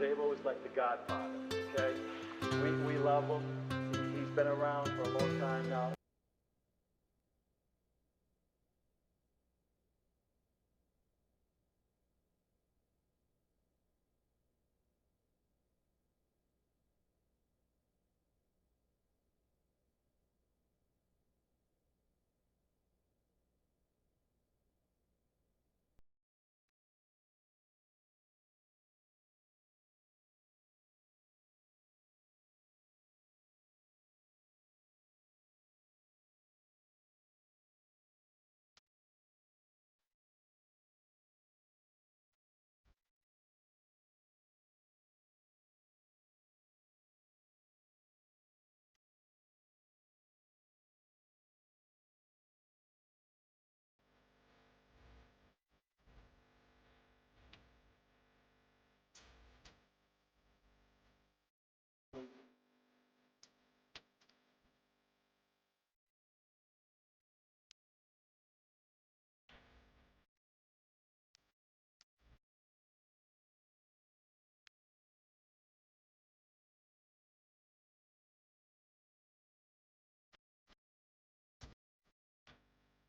Zabo is like the godfather, okay? We love him. He's been around for a long time now.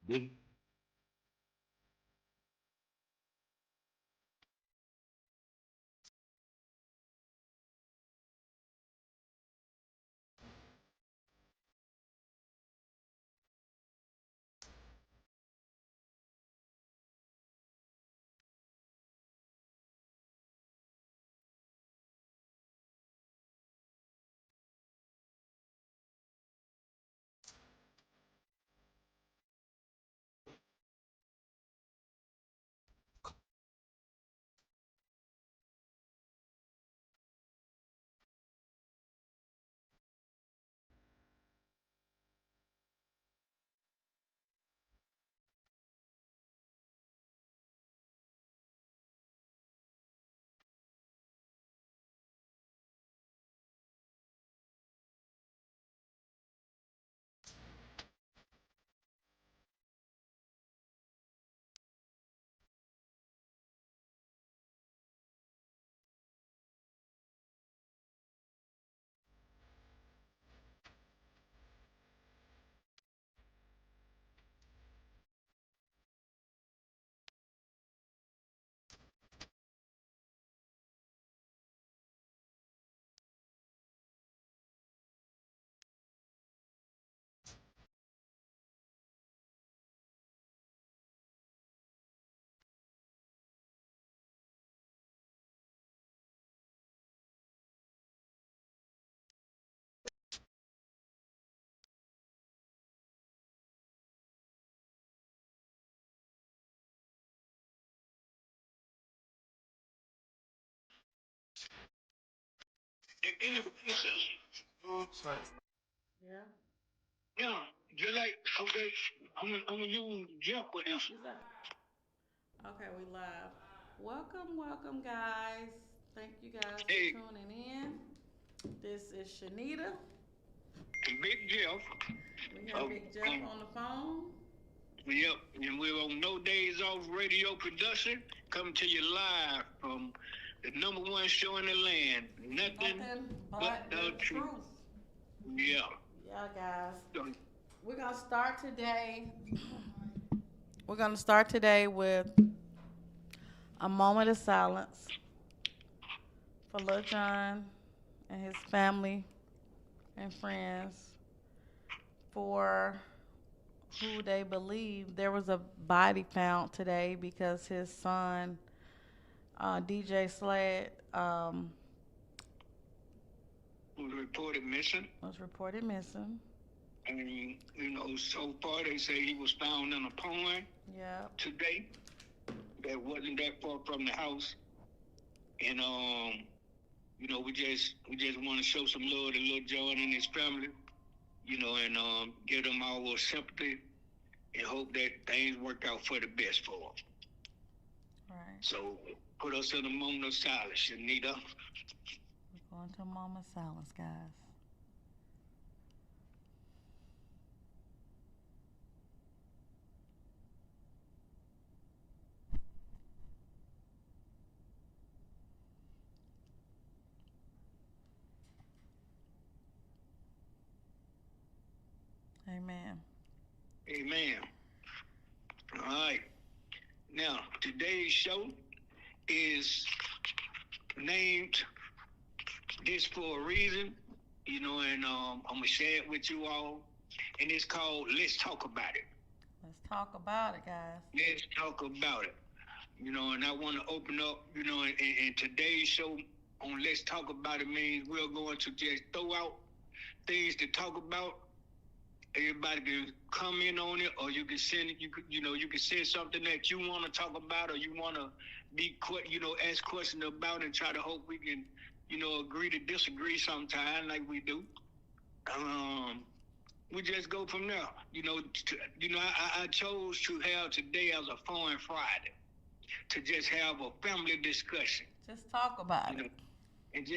Big Sorry. Yeah. yeah, just like okay, I'm gonna use Jeff with this. You live. Okay, we live. Welcome, welcome, guys. Thank you guys for Hey, tuning in. This is Shanita. Big Jeff. We have Big Jeff Um, on the phone. yep, and we're on No Days Off Radio Production, coming to you live from the number one show in the land. Nothing Nothing but but the the truth. truth. Yeah. Yeah, guys. So, We're gonna start today. We're gonna start today with a moment of silence for Lil John and his family and friends for who they believe there was a body found today because his son, DJ Sled, was reported missing. was reported missing. And, so far they say he was found in a pond Yep. today that wasn't that far from the house. And we just want to show some love to Lil John and his family, and give them our sympathy and hope that things work out for the best for them. Right. So put us in a moment of silence, Anita. We're going to a moment of silence, guys. Amen. Amen. All right. Now, today's show is named this for a reason, and I'm going to share it with you all. And it's called Let's Talk About It. Let's talk about it, guys. Let's talk about it. And I want to open up, in today's show on Let's Talk About It means we're going to just throw out things to talk about. Everybody can comment on it, or you can send it. You can send something that you want to talk about, or you want to be, ask questions about, and try to hope we can, agree to disagree sometime, like we do. We just go from there. I chose to have today as a Fun Friday to just have a family discussion. Just talk about it. And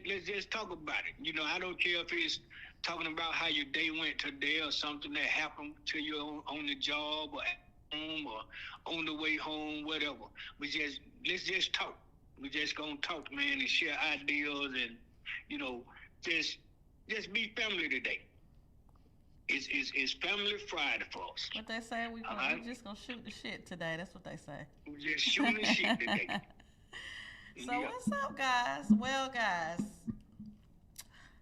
let's just talk about it. I don't care if it's talking about how your day went today or something that happened to you on the job or at home or on the way home, whatever. Let's just talk. We just gonna talk, man, and share ideas and, just be family today. It's Family Friday for us. What they say, we just gonna shoot the shit today. That's what they say. We're just shooting the shit today. So what's up, guys? Well, guys,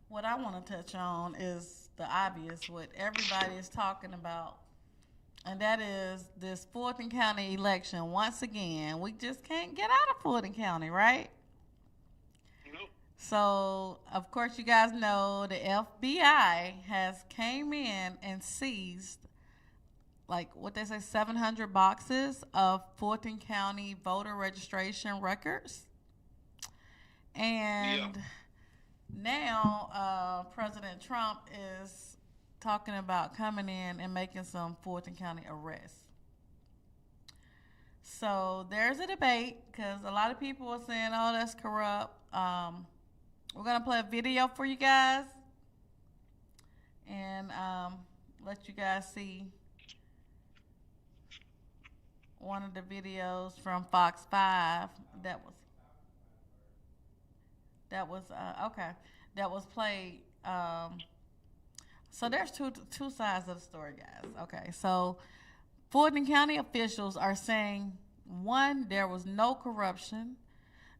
what I want to touch on is the obvious, what everybody is talking about, and that is this Fulton County election. Once again, we just can't get out of Fulton County, right? Nope. So, of course, you guys know the FBI has came in and seized, like what they say, 700 boxes of Fulton County voter registration records. And now President Trump is talking about coming in and making some Fulton County arrests. So there's a debate because a lot of people are saying, oh, that's corrupt. We're going to play a video for you guys and let you guys see one of the videos from Fox 5 that was played. So there's two sides of the story, guys. Okay, so Fulton County officials are saying, one, there was no corruption,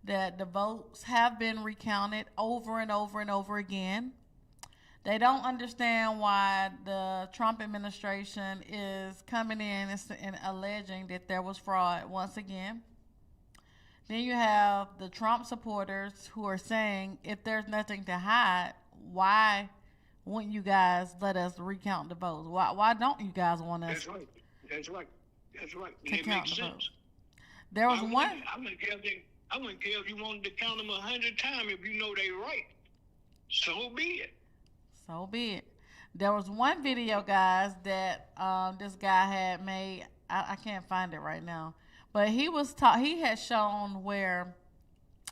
that the votes have been recounted over and over and over again. They don't understand why the Trump administration is coming in and alleging that there was fraud once again. Then you have the Trump supporters who are saying, if there's nothing to hide, why wouldn't you guys let us recount the votes? Why don't you guys want us? That's right. To It count makes the sense. votes. There was one. I wouldn't care if you wanted to count them 100 times if you know they right. So be it. So be it. There was one video, guys, that this guy had made. I can't find it right now. But he had shown where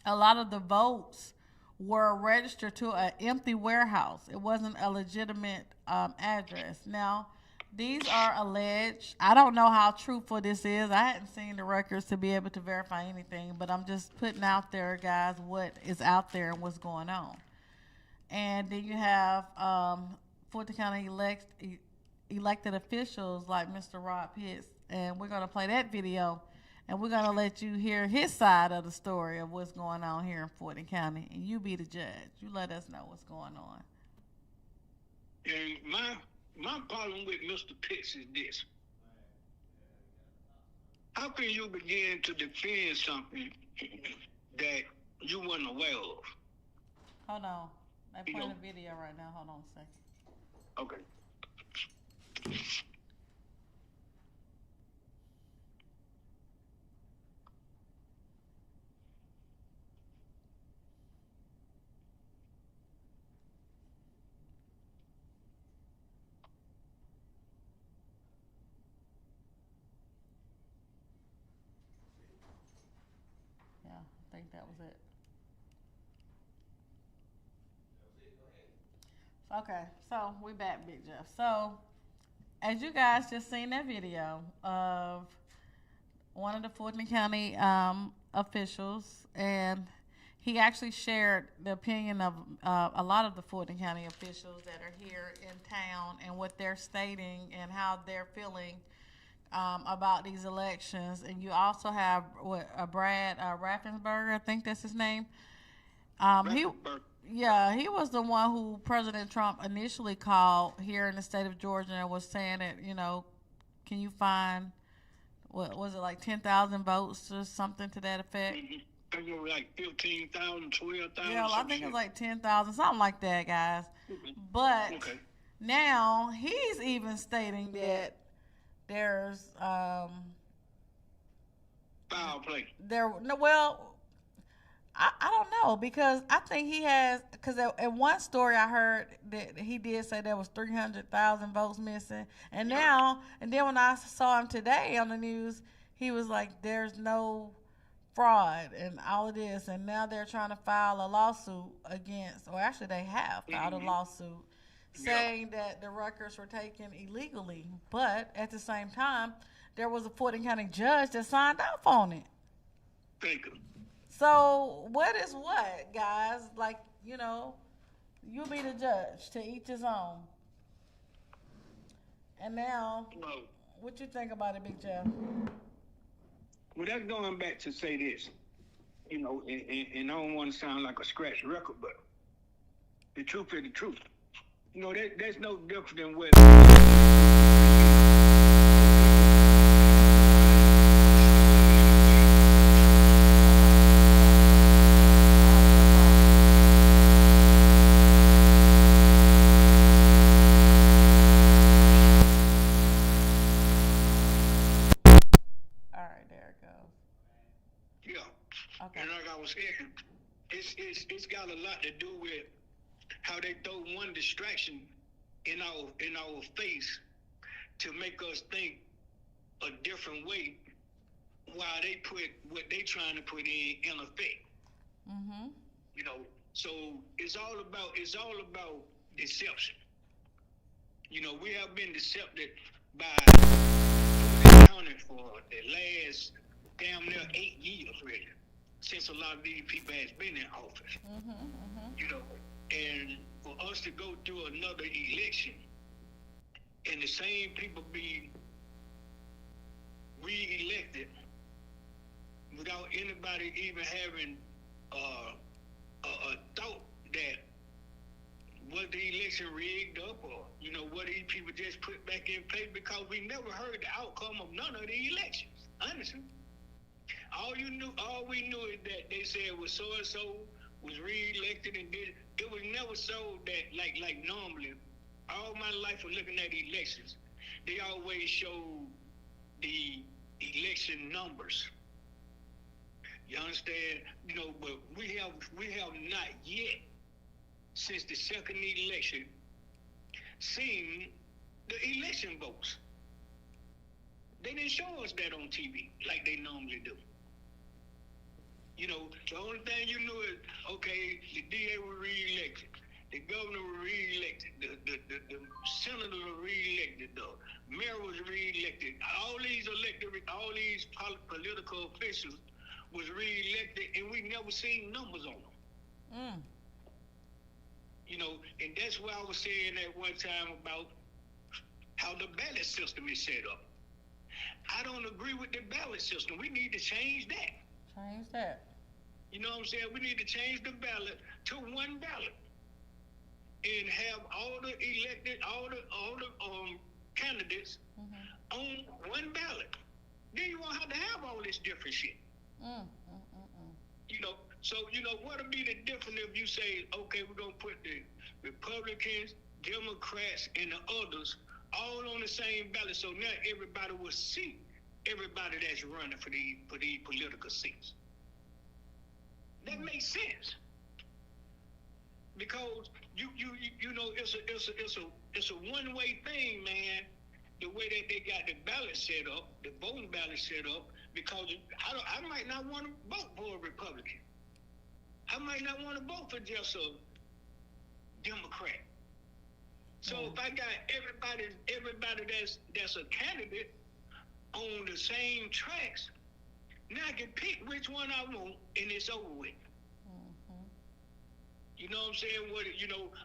a lot of the votes were registered to an empty warehouse. It wasn't a legitimate address. Now, these are alleged. I don't know how truthful this is. I hadn't seen the records to be able to verify anything, but I'm just putting out there, guys, what is out there and what's going on. And then you have Fulton County elected officials like Mr. Rod Pitts, and we're going to play that video. And we're going to let you hear his side of the story of what's going on here in Fulton County. And you be the judge. You let us know what's going on. And my problem with Mr. Pitts is this. How can you begin to defend something that you weren't aware of? Hold on. I'm playing a video right now. Hold on a second. Okay. Yeah, I think that was it. Okay, so we back, Big Jeff. So, as you guys just seen that video of one of the Fulton County officials, and he actually shared the opinion of a lot of the Fulton County officials that are here in town and what they're stating and how they're feeling about these elections. And you also have Brad Raffensperger, I think that's his name. He he was the one who President Trump initially called here in the state of Georgia and was saying that, can you find, what was it, like 10,000 votes or something to that effect? Mm-hmm. I think it was like 15,000, 12,000. Yeah, I think it was like 10,000, something like that, guys. But now he's even stating that there's foul play. I don't know, because I think he has, because in one story I heard that he did say there was 300,000 votes missing, and then when I saw him today on the news, he was like, there's no fraud and all of this, and now they're trying to file a lawsuit against, or actually they have filed a lawsuit saying that the records were taken illegally, but at the same time, there was a Fulton County judge that signed off on it. Thank you. So what is what, guys? Like, you be the judge, to each his own. And now, what you think about it, Big Jeff? Well, that's going back to say this, and I don't want to sound like a scratch record, but the truth is the truth. There's no different than what. And like I was saying, it's got a lot to do with how they throw one distraction in our face to make us think a different way, while they put what they trying to put in effect. Mm-hmm. So it's all about deception. We have been decepted by counting for the last damn near 8 years, really, since a lot of these people has been in office. And for us to go through another election and the same people be re-elected without anybody even having a thought that was the election rigged up, or what these people just put back in place, because we never heard the outcome of none of the elections, honestly. All we knew is that they said was so and so was re-elected, and it was never so that like normally. All my life of looking at elections, they always show the election numbers. You understand? But we have not yet, since the second election, seen the election votes. They didn't show us that on TV like they normally do. The only thing you knew is, okay, the DA was re-elected, the governor was re-elected, the senator was re-elected, the mayor was re-elected. All these political officials was re-elected, and we never seen numbers on them. And that's why I was saying at one time about how the ballot system is set up. I don't agree with the ballot system. We need to change that. Change that. You know what I'm saying? We need to change the ballot to one ballot and have all the candidates on one ballot. Then you won't have to have all this different shit. So what'll be the difference if you say, okay, we're gonna put the Republicans, Democrats, and the others all on the same ballot, so now everybody will see everybody that's running for these political seats. That makes sense, because it's a one-way thing, man. The way that they got the ballot set up, the voting ballot set up, because I might not want to vote for a Republican. I might not want to vote for just a Democrat. So if I got everybody that's a candidate on the same tracks, now I can pick which one I want, and it's over with. You know what I'm saying?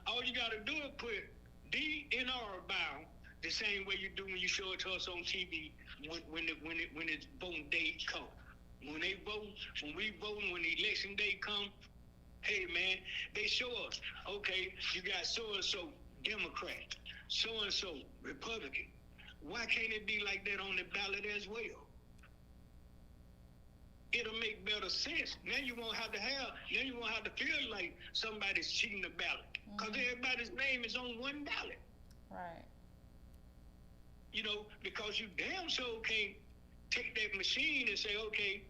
All you got to do is put DNR bound the same way you do when you show it to us on TV when it's voting day come. When they vote, when we vote, when the election day come, hey man, they show us, okay, you got so and so Democrat, so and so Republican. Why can't it be like that on the ballot as well? It'll make better sense. Now you won't have to feel like somebody's cheating the ballot. Because everybody's name is on one ballot. Right. Because you damn sure can't take that machine and say, okay,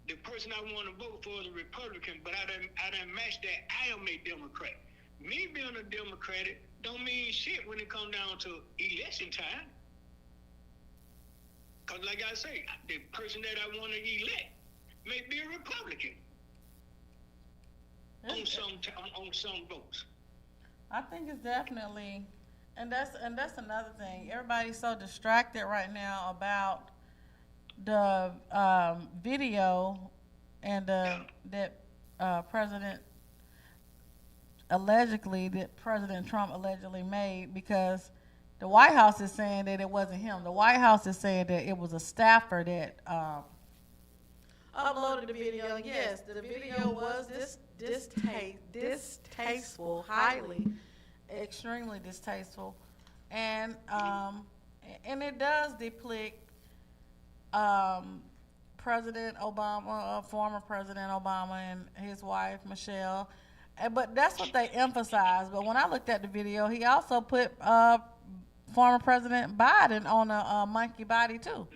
the person I want to vote for is a Republican, but I done matched that. I am a Democrat. Me being a Democrat don't mean shit when it comes down to election time. Because like I say, the person that I want to elect may be a Republican on some votes. I think it's definitely, and that's another thing. Everybody's so distracted right now about the video and that President Trump allegedly made, because the White House is saying that it wasn't him. The White House is saying that it was a staffer that uploaded the video. Yes, the video was distasteful, extremely distasteful, and it does depict President Obama, former President Obama, and his wife Michelle. But that's what they emphasize. But when I looked at the video, he also put former President Biden on a monkey body too.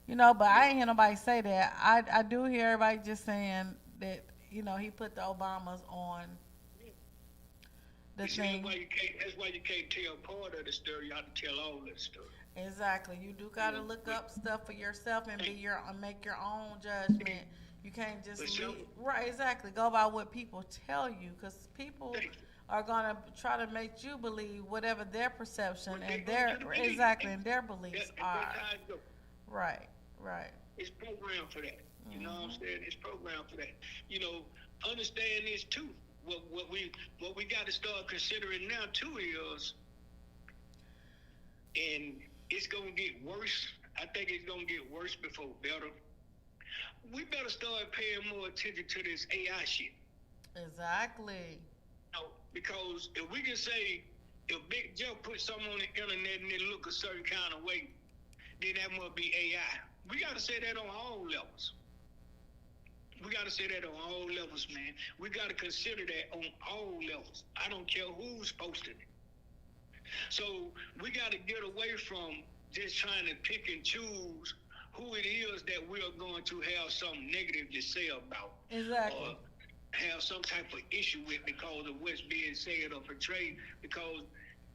But I ain't hear nobody say that. I do hear everybody just saying that, he put the Obamas on the thing. That's why you can't tell part of the story. You have to tell all the story. Exactly. You do got to look up stuff for yourself and make your own judgment. You can't just right. Exactly. Go by what people tell you, because people are gonna try to make you believe whatever their perception and their beliefs are. Right. It's programmed for that. You know what I'm saying? It's programmed for that. Understand this too. What we got to start considering now too is, and it's gonna get worse. I think it's gonna get worse before better. We better start paying more attention to this AI shit. Exactly. Because if we can say, if Big Joe put something on the internet and it look a certain kind of way, then that must be AI. We got to say that on all levels. We got to say that on all levels, man. We got to consider that on all levels. I don't care who's posting it. So we got to get away from just trying to pick and choose who it is that we are going to have something negative to say about. Exactly. Or have some type of issue with because of what's being said or portrayed. Because,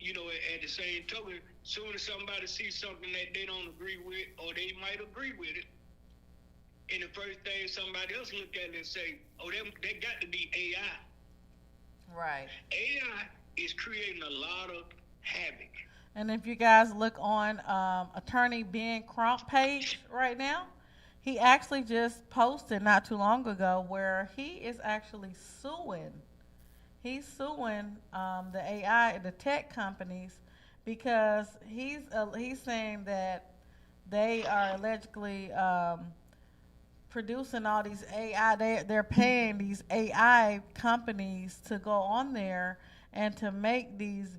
at the same token, soon as somebody sees something that they don't agree with, or they might agree with it, and the first thing somebody else look at it and say, oh, that got to be AI. Right. AI is creating a lot of havoc. And if you guys look on Attorney Ben Crump page right now, he actually just posted not too long ago where he is actually suing. He's suing the AI, the tech companies, because he's saying that they are allegedly producing all these AI. They're paying these AI companies to go on there and to make these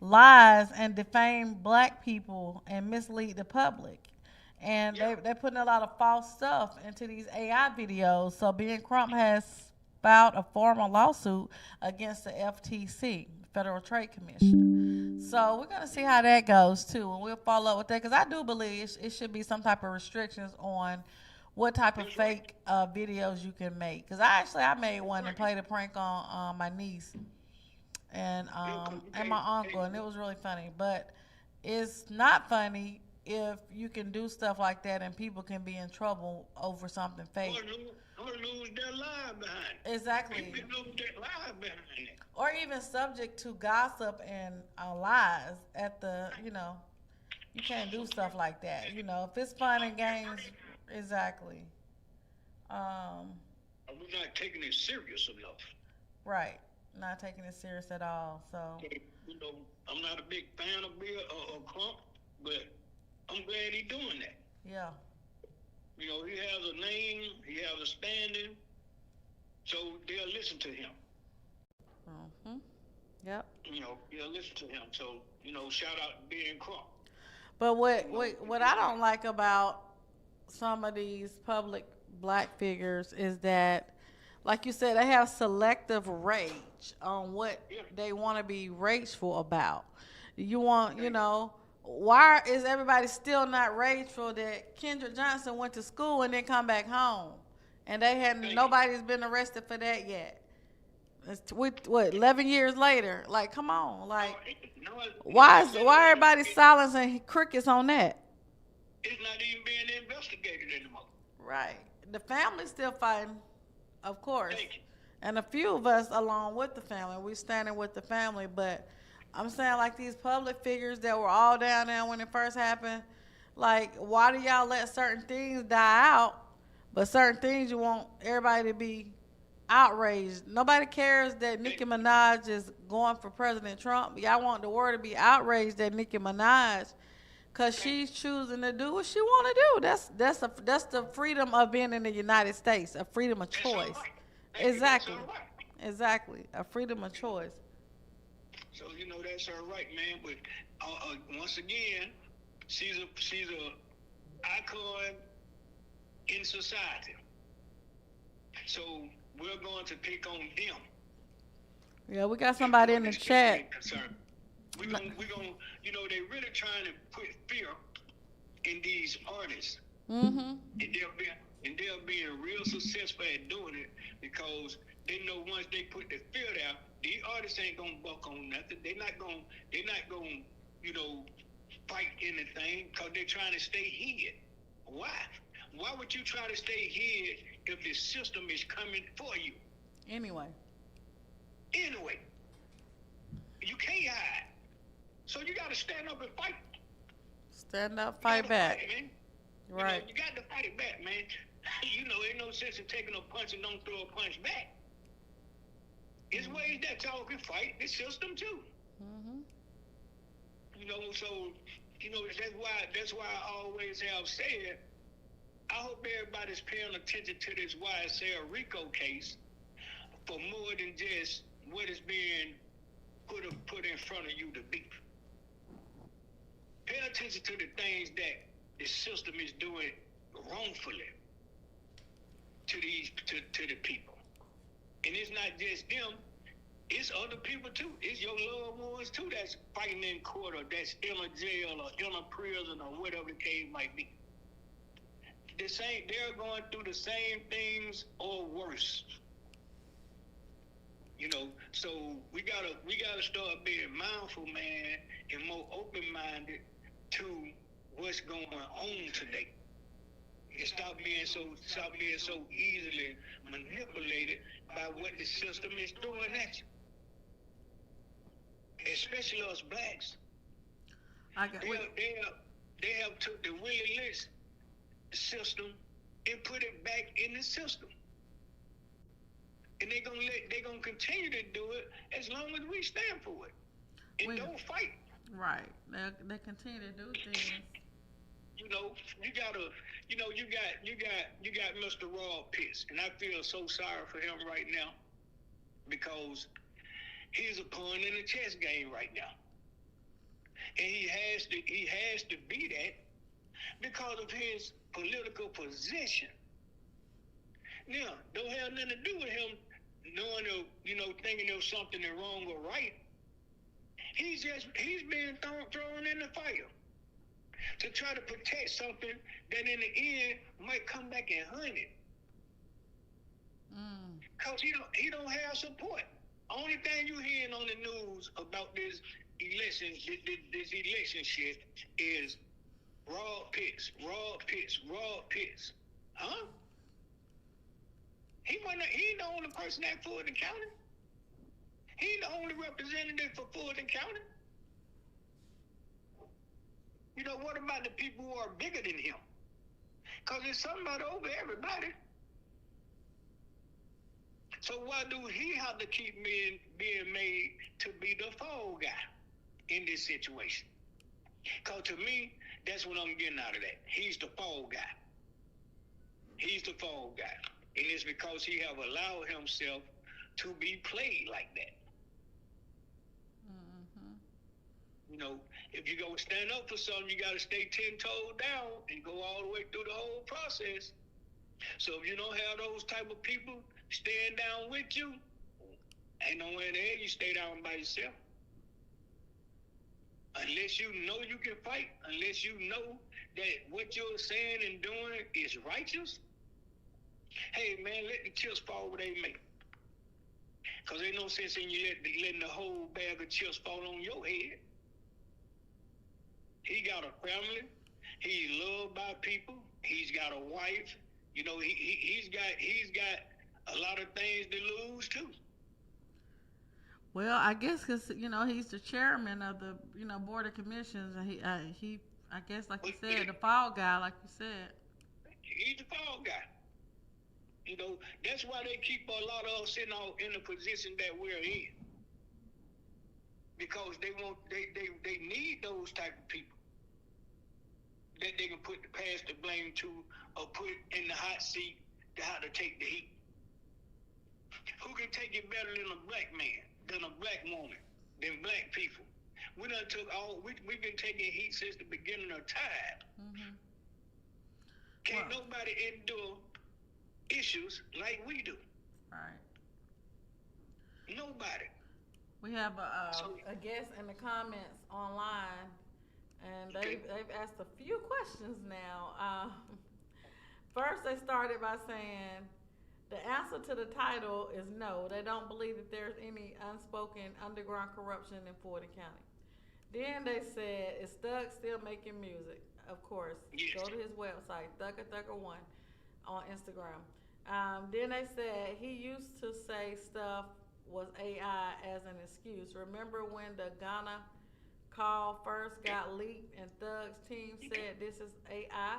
lies and defame black people and mislead the public. And they're putting a lot of false stuff into these AI videos. So Ben Crump has filed a formal lawsuit against the FTC, Federal Trade Commission. So we're going to see how that goes too, and we'll follow up with that, because I do believe it should be some type of restrictions on what type of fake videos you can make. Because I made one and played a prank on my niece and my uncle, and it was really funny. But it's not funny if you can do stuff like that and people can be in trouble over something fake. Or lose their life behind it. Exactly. Lose their life behind it. Or even subject to gossip and lies at the, you can't do stuff like that. If it's fun and games, exactly. We're not taking it serious enough. Right. Not taking it serious at all. So, So, you know, I'm not a big fan of Bill or Crump, but I'm glad he's doing that. yeah. You know, he has a name, he has a standing, so they'll listen to him. Mhm. Yep. You know, they'll listen to him. So, you know, shout out to Ben Crump. But what You know, what I don't like about some of these public black figures is that, like you said, they have selective rage on what yeah, they want to be rageful about. You want, why is everybody still not rageful that Kendra Johnson went to school and then come back home, and they hadn't thank you. nobody's been arrested for that yet? What 11 years later? Like, come on, like. Why everybody silencing crickets on that? It's not even being investigated anymore. Right. The family's still fighting, of course. Thank you. And a few of us along with the family. We standing with the family, but I'm saying like these public figures that were all down there when it first happened, like why do y'all let certain things die out, but certain things you want everybody to be outraged? Nobody cares that Nicki Minaj is going for President Trump. Y'all want the world to be outraged that Nicki Minaj, cause she's choosing to do what she want to do. That's the freedom of being in the United States, a freedom of That's all choice. right. Exactly, That's all right. exactly, a freedom of choice. So you know that's all right, man. But once again, she's a icon in society. So we're going to pick on them. Yeah, we got somebody in the chat. We're gonna, you know, they really trying to put fear in these artists, Mm-hmm. and they're being real successful at doing it because they know once they put the fear out, these artists ain't gonna buck on nothing. They're not gonna, you know, fight anything because they're trying to stay hid. Why? Why would you try to stay hid if the system is coming for you? Anyway, Anyway, you can't hide. So you got to stand up and fight. stand up, You fight gotta back. fight, man. Right. You got to fight it back, man. You know, ain't no sense in taking a punch and don't throw a punch back. It's ways that y'all can fight the system too. Mm-hmm. You know, so you know that's why I always have said I hope everybody's paying attention to this YSL RICO case for more than just what is being put in front of you to be. Pay attention to the things that the system is doing wrongfully to the people. And it's not just them, it's other people too. It's your loved ones too that's fighting in court or that's in a jail or in a prison or whatever the case might be. They're going through the same things or worse. You know, so we gotta start being mindful, man, and more open-minded to what's going on today. And stop being so easily manipulated by what the system is throwing at you. Especially us blacks. They have took the Willie Lynch system and put it back in the system. And they're gonna continue to do it as long as we stand for it and don't fight. Right. They continue to do things. You know, you got Mr. Raw Pitts, and I feel so sorry for him right now because he's a pawn in the chess game right now, and he has to be that because of his political position. Now, don't have nothing to do with him knowing, thinking there's something wrong or right. He's being thrown in the fire to try to protect something that in the end might come back and hunt it. Cause he don't have support. Only thing you hearing on the news about this election shit is Raw Pitts. Huh? He ain't the only person at Fulton County. He ain't the only representative for Fulton County. You know, what about the people who are bigger than him? Because there's somebody over everybody. So why do he have to keep being made to be the fall guy in this situation? Because to me, that's what I'm getting out of that. He's the fall guy. He's the fall guy. And it's because he have allowed himself to be played like that. Mm-hmm. You know, if you're going to stand up for something, you got to stay 10 toes down and go all the way through the whole process. So if you don't have those type of people stand down with you, ain't nowhere there, you stay down by yourself. Unless you know you can fight, unless you know that what you're saying and doing is righteous, hey man, let the chips fall where they may. Because ain't no sense in you letting the whole bag of chips fall on your head. He got a family. He's loved by people. He's got a wife. You know, he's got a lot of things to lose too. Well, I guess because he's the chairman of the board of commissions, and he I guess like you said, the fall guy, like you said. He's the fall guy. You know, that's why they keep a lot of us in the position that we're in, because they need those type of people that they can pass the blame to, or put in the hot seat to how to take the heat. Who can take it better than a black man, than a black woman, than black people? We done took we've been taking heat since the beginning of time. Mm-hmm. Can't nobody endure issues like we do. Right. Nobody. We have a guest in the comments online, and they've asked a few questions now. First, they started by saying the answer to the title is no. They don't believe that there's any unspoken underground corruption in Fulton County. Then they said, is Thug still making music? Of course. Yes. Go to his website, Thugger1 on Instagram. Then they said he used to say stuff was AI as an excuse. Remember when the Ghana call first got leaked and Thug's team said this is AI?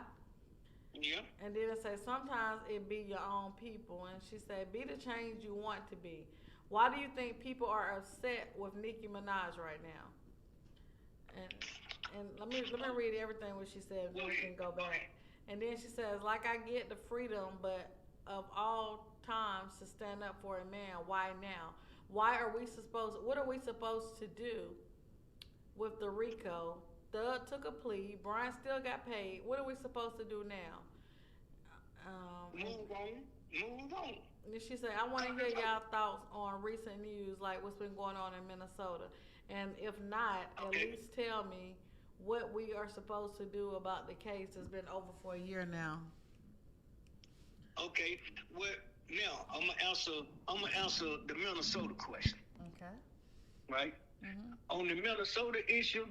Yeah. And then it said sometimes it be your own people. And she said, be the change you want to be. Why do you think people are upset with Nicki Minaj right now? And let me read everything what she said, and then we can go back. And then she says, like, I get the freedom, but of all times to stand up for a man, why now? What are we supposed to do with the RICO? Thug took a plea. Brian still got paid. What are we supposed to do now? Move on. And she said, I want to hear y'all thoughts on recent news, like what's been going on in Minnesota. And if not, at least tell me what we are supposed to do about the case that's been over for a year now. Okay. Well, now I'm gonna answer the Minnesota question. Okay. Right? Mm-hmm. On the Minnesota issue,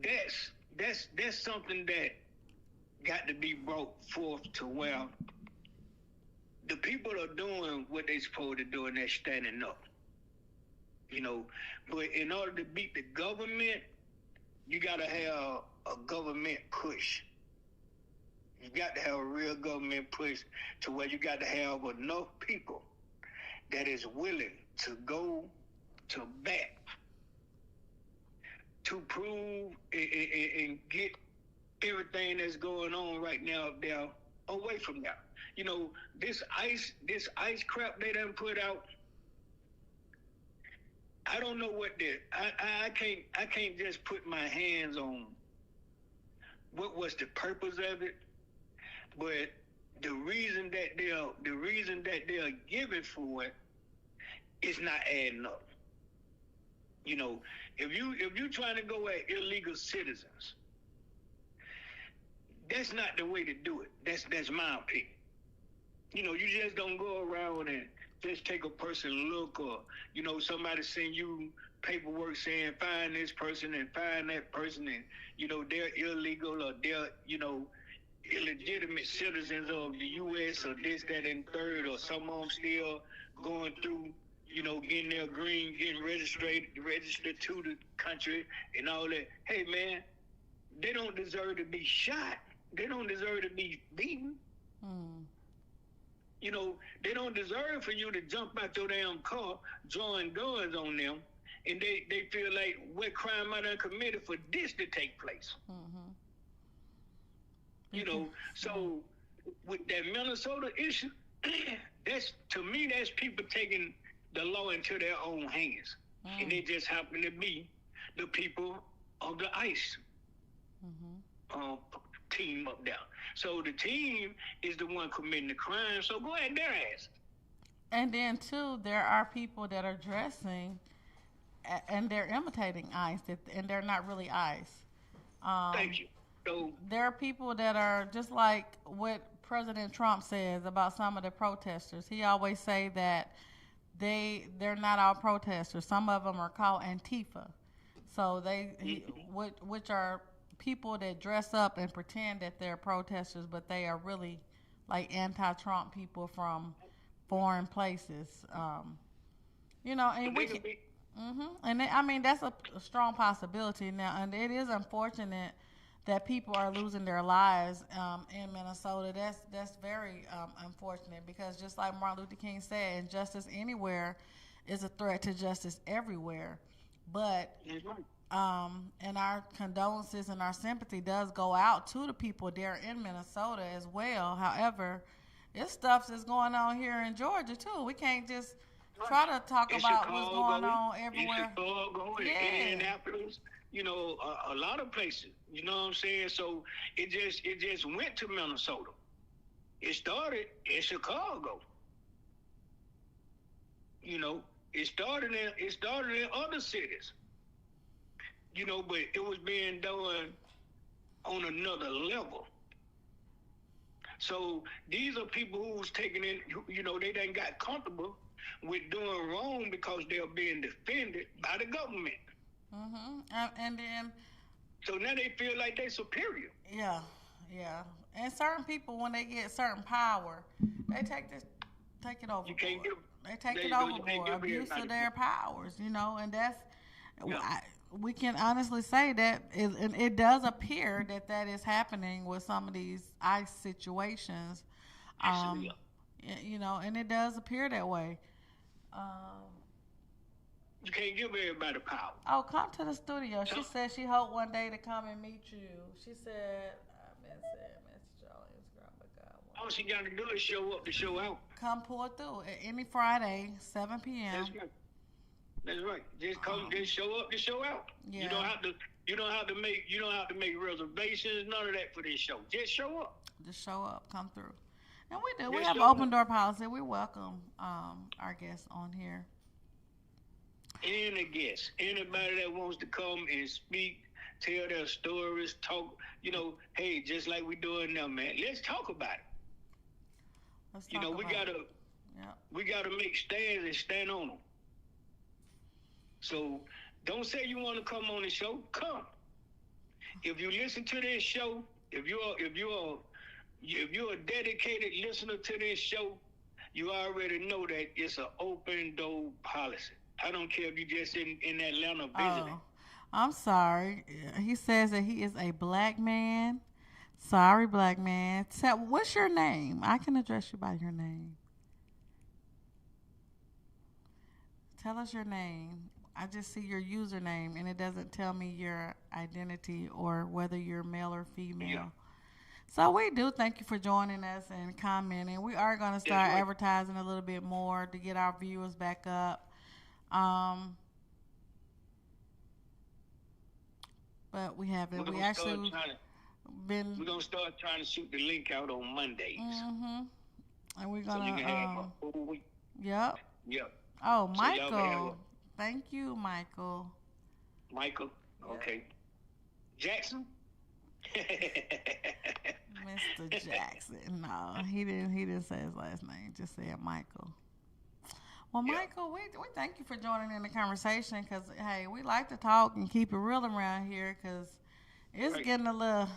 that's something that got to be brought forth to where the people are doing what they supposed to do, and they're standing up. You know, but in order to beat the government, you gotta have a government push. You got to have a real government push to where you got to have enough people that is willing to go to bat to prove and get everything that's going on right now up there away from them. You know, this ice crap they done put out, I don't know what I can't just put my hands on what was the purpose of it, but the reason that they're giving for it is not adding up. You know, if you trying to go at illegal citizens, that's not the way to do it. That's my opinion. You know, you just don't go around and just take a person look, or, you know, somebody send you paperwork saying find this person and find that person, and, you know, they're illegal, or they're, you know, illegitimate citizens of the U.S. or this, that, and third, or some of them still going through, you know, getting their green, getting registered to the country and all that. Hey, man, they don't deserve to be shot. They don't deserve to be beaten. You know, they don't deserve for you to jump out your damn car, drawing guns on them, and they feel like what crime I done committed for this to take place. Mm-hmm. You know, so with that Minnesota issue, that's to me that's people taking the law into their own hands, and they just happen to be the people of the ICE team up there. So the team is the one committing the crime. So go at their ass. And then too, there are people that are dressing, and they're imitating ICE, and they're not really ICE. Thank you. So There are people that are just like what President Trump says about some of the protesters. He always say that they're not all protesters. Some of them are called Antifa. So which are people that dress up and pretend that they're protesters, but they are really like anti-Trump people from foreign places. You know, and we can, and I mean that's a strong possibility now, and it is unfortunate that people are losing their lives in Minnesota. That's very unfortunate, because just like Martin Luther King said, injustice anywhere is a threat to justice everywhere. But and our condolences and our sympathy does go out to the people there in Minnesota as well. However, it's stuff that's going on here in Georgia too. We can't just try to talk about what's going on everywhere. In Chicago, in Indianapolis, you know, a lot of places. You know what I'm saying? So it just went to Minnesota. It started in Chicago. You know, it started in other cities. You know, but it was being done on another level. So these are people who's taking in, you know, they done got comfortable with doing wrong because they're being defended by the government. And then, so now they feel like they're superior. Yeah. And certain people, when they get certain power, they take it overboard. You can't give. They take it overboard, abuse of their powers, you know, and that's. Yeah. We can honestly say that it does appear that is happening with some of these ICE situations. You know, and it does appear that way. You can't give everybody power. Oh, come to the studio. She said she hoped one day to come and meet you. She said, Message y'all on Instagram, but God. All she got to do is show up to show out. Come pull through any Friday, 7 p.m. That's right. Just come, just show up to show out. Yeah. You don't have to make reservations, none of that for this show. Just show up. Just show up, come through. And we do. Just We have open door policy. We welcome our guests on here. Any guest, anybody that wants to come and speak, tell their stories, talk, you know, hey, just like we doing now, man. Let's talk about it. We gotta make stands and stand on them. So don't say you want to come on the show. Come. If you listen to this show, if you're a dedicated listener to this show, you already know that it's an open door policy. I don't care if you just in Atlanta visiting. Oh, I'm sorry. He says that he is a black man. Sorry, black man. What's your name? I can address you by your name. Tell us your name. I just see your username, and it doesn't tell me your identity or whether you're male or female. Yeah. So we do thank you for joining us and commenting. We are going to start advertising a little bit more to get our viewers back up. But we haven't. We're going to start trying to shoot the link out on Mondays. And we're going to. So you can have a full week. Yep. Yep. Oh, so Michael. Thank you, Michael. Michael? Okay. Jackson? Mr. Jackson. No, he didn't say his last name. Just said Michael. Well, Michael, we thank you for joining in the conversation, because, hey, we like to talk and keep it real around here, because it's getting a little...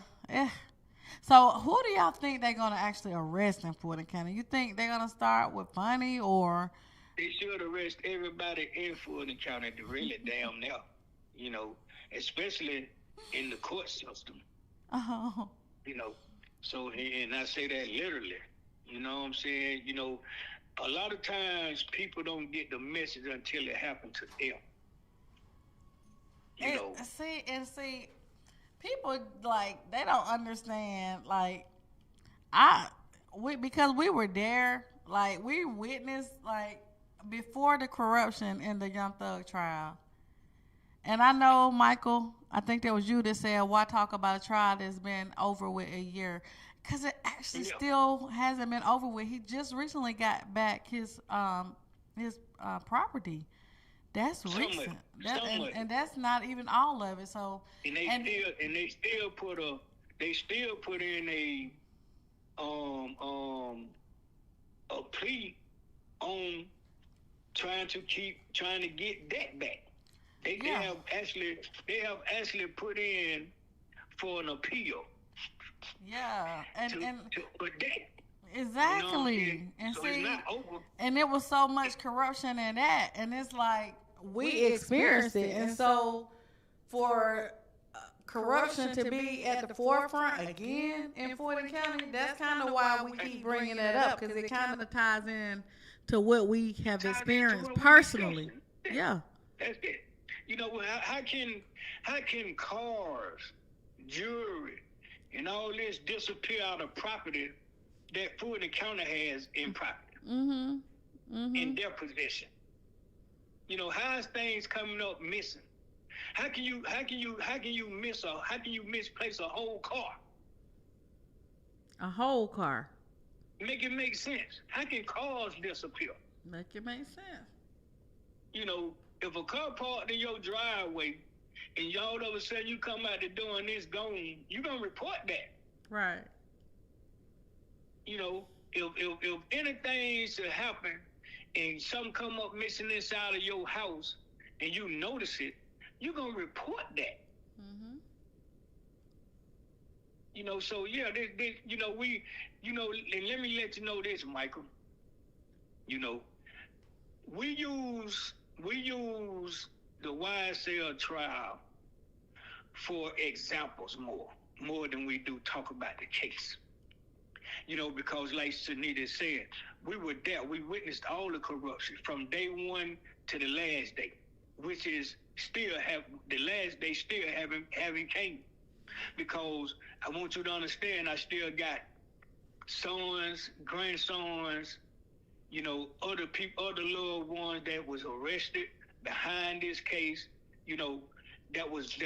So who do y'all think they're going to actually arrest in Fulton County? You think they're going to start with Funny, or... They should arrest everybody in Fulton County to really damn near, you know, especially in the court system. Oh. You know, so, and I say that literally, You know what I'm saying? You know, a lot of times people don't get the message until it happened to them. You know, See, people like they don't understand. Like I, because we were there. Like we witnessed like before the corruption in the Young Thug trial. And I know, Michael, I think that was you that said, why talk about a trial that's been over with a year? Because it actually yeah. still hasn't been over with. He just recently got back his property. That's Some of it, recent. That, some of it. and that's not even all of it. So And they still put in um um a plea on trying to get that back. They yeah, they have actually put in for an appeal yeah, for that. exactly. And So it's see, not over. and it was so much corruption in that, and it's like we experienced it, and so for corruption to be at the forefront again in Fulton County, that's kind of why we keep bringing that up, because it kind of ties in to what we have experienced personally. Yeah. That's it. You know, how can cars, jewelry, and all this disappear out of property that Fulton County has in property, in their possession? You know, how's things coming up missing? How can you misplace a whole car? A whole car. Make it make sense. How can cars disappear? Make it make sense. You know, if a car parked in your driveway and y'all all of a sudden you come out the door and it's gone, you gonna report that. Right. You know, if anything should happen and something come up missing inside of your house and you notice it, you gonna report that. You know, so yeah, this you know, and let me let you know this, Michael. You know, we use the YSL trial for examples more than we do talk about the case. You know, because like Sunita said, we were there. We witnessed all the corruption from day one to the last day, which is the last day still haven't came. Because I want you to understand, I still got sons, grandsons, you know, other people, other loved ones that was arrested behind this case, you know, that was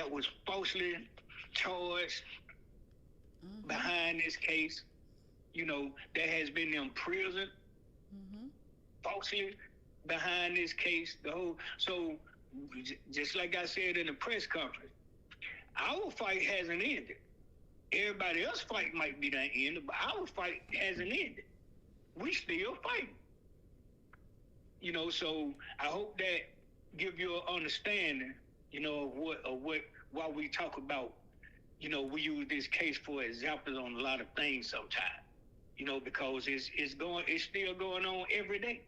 falsely charged behind this case, you know, that has been imprisoned falsely behind this case. So just like I said in the press conference, our fight hasn't ended. Everybody else's fight might be done ended, but our fight hasn't ended. We still fighting. You know, so I hope that give you an understanding, you know, why we talk about, you know, we use this case for examples on a lot of things sometimes. You know, because it's still going on every day.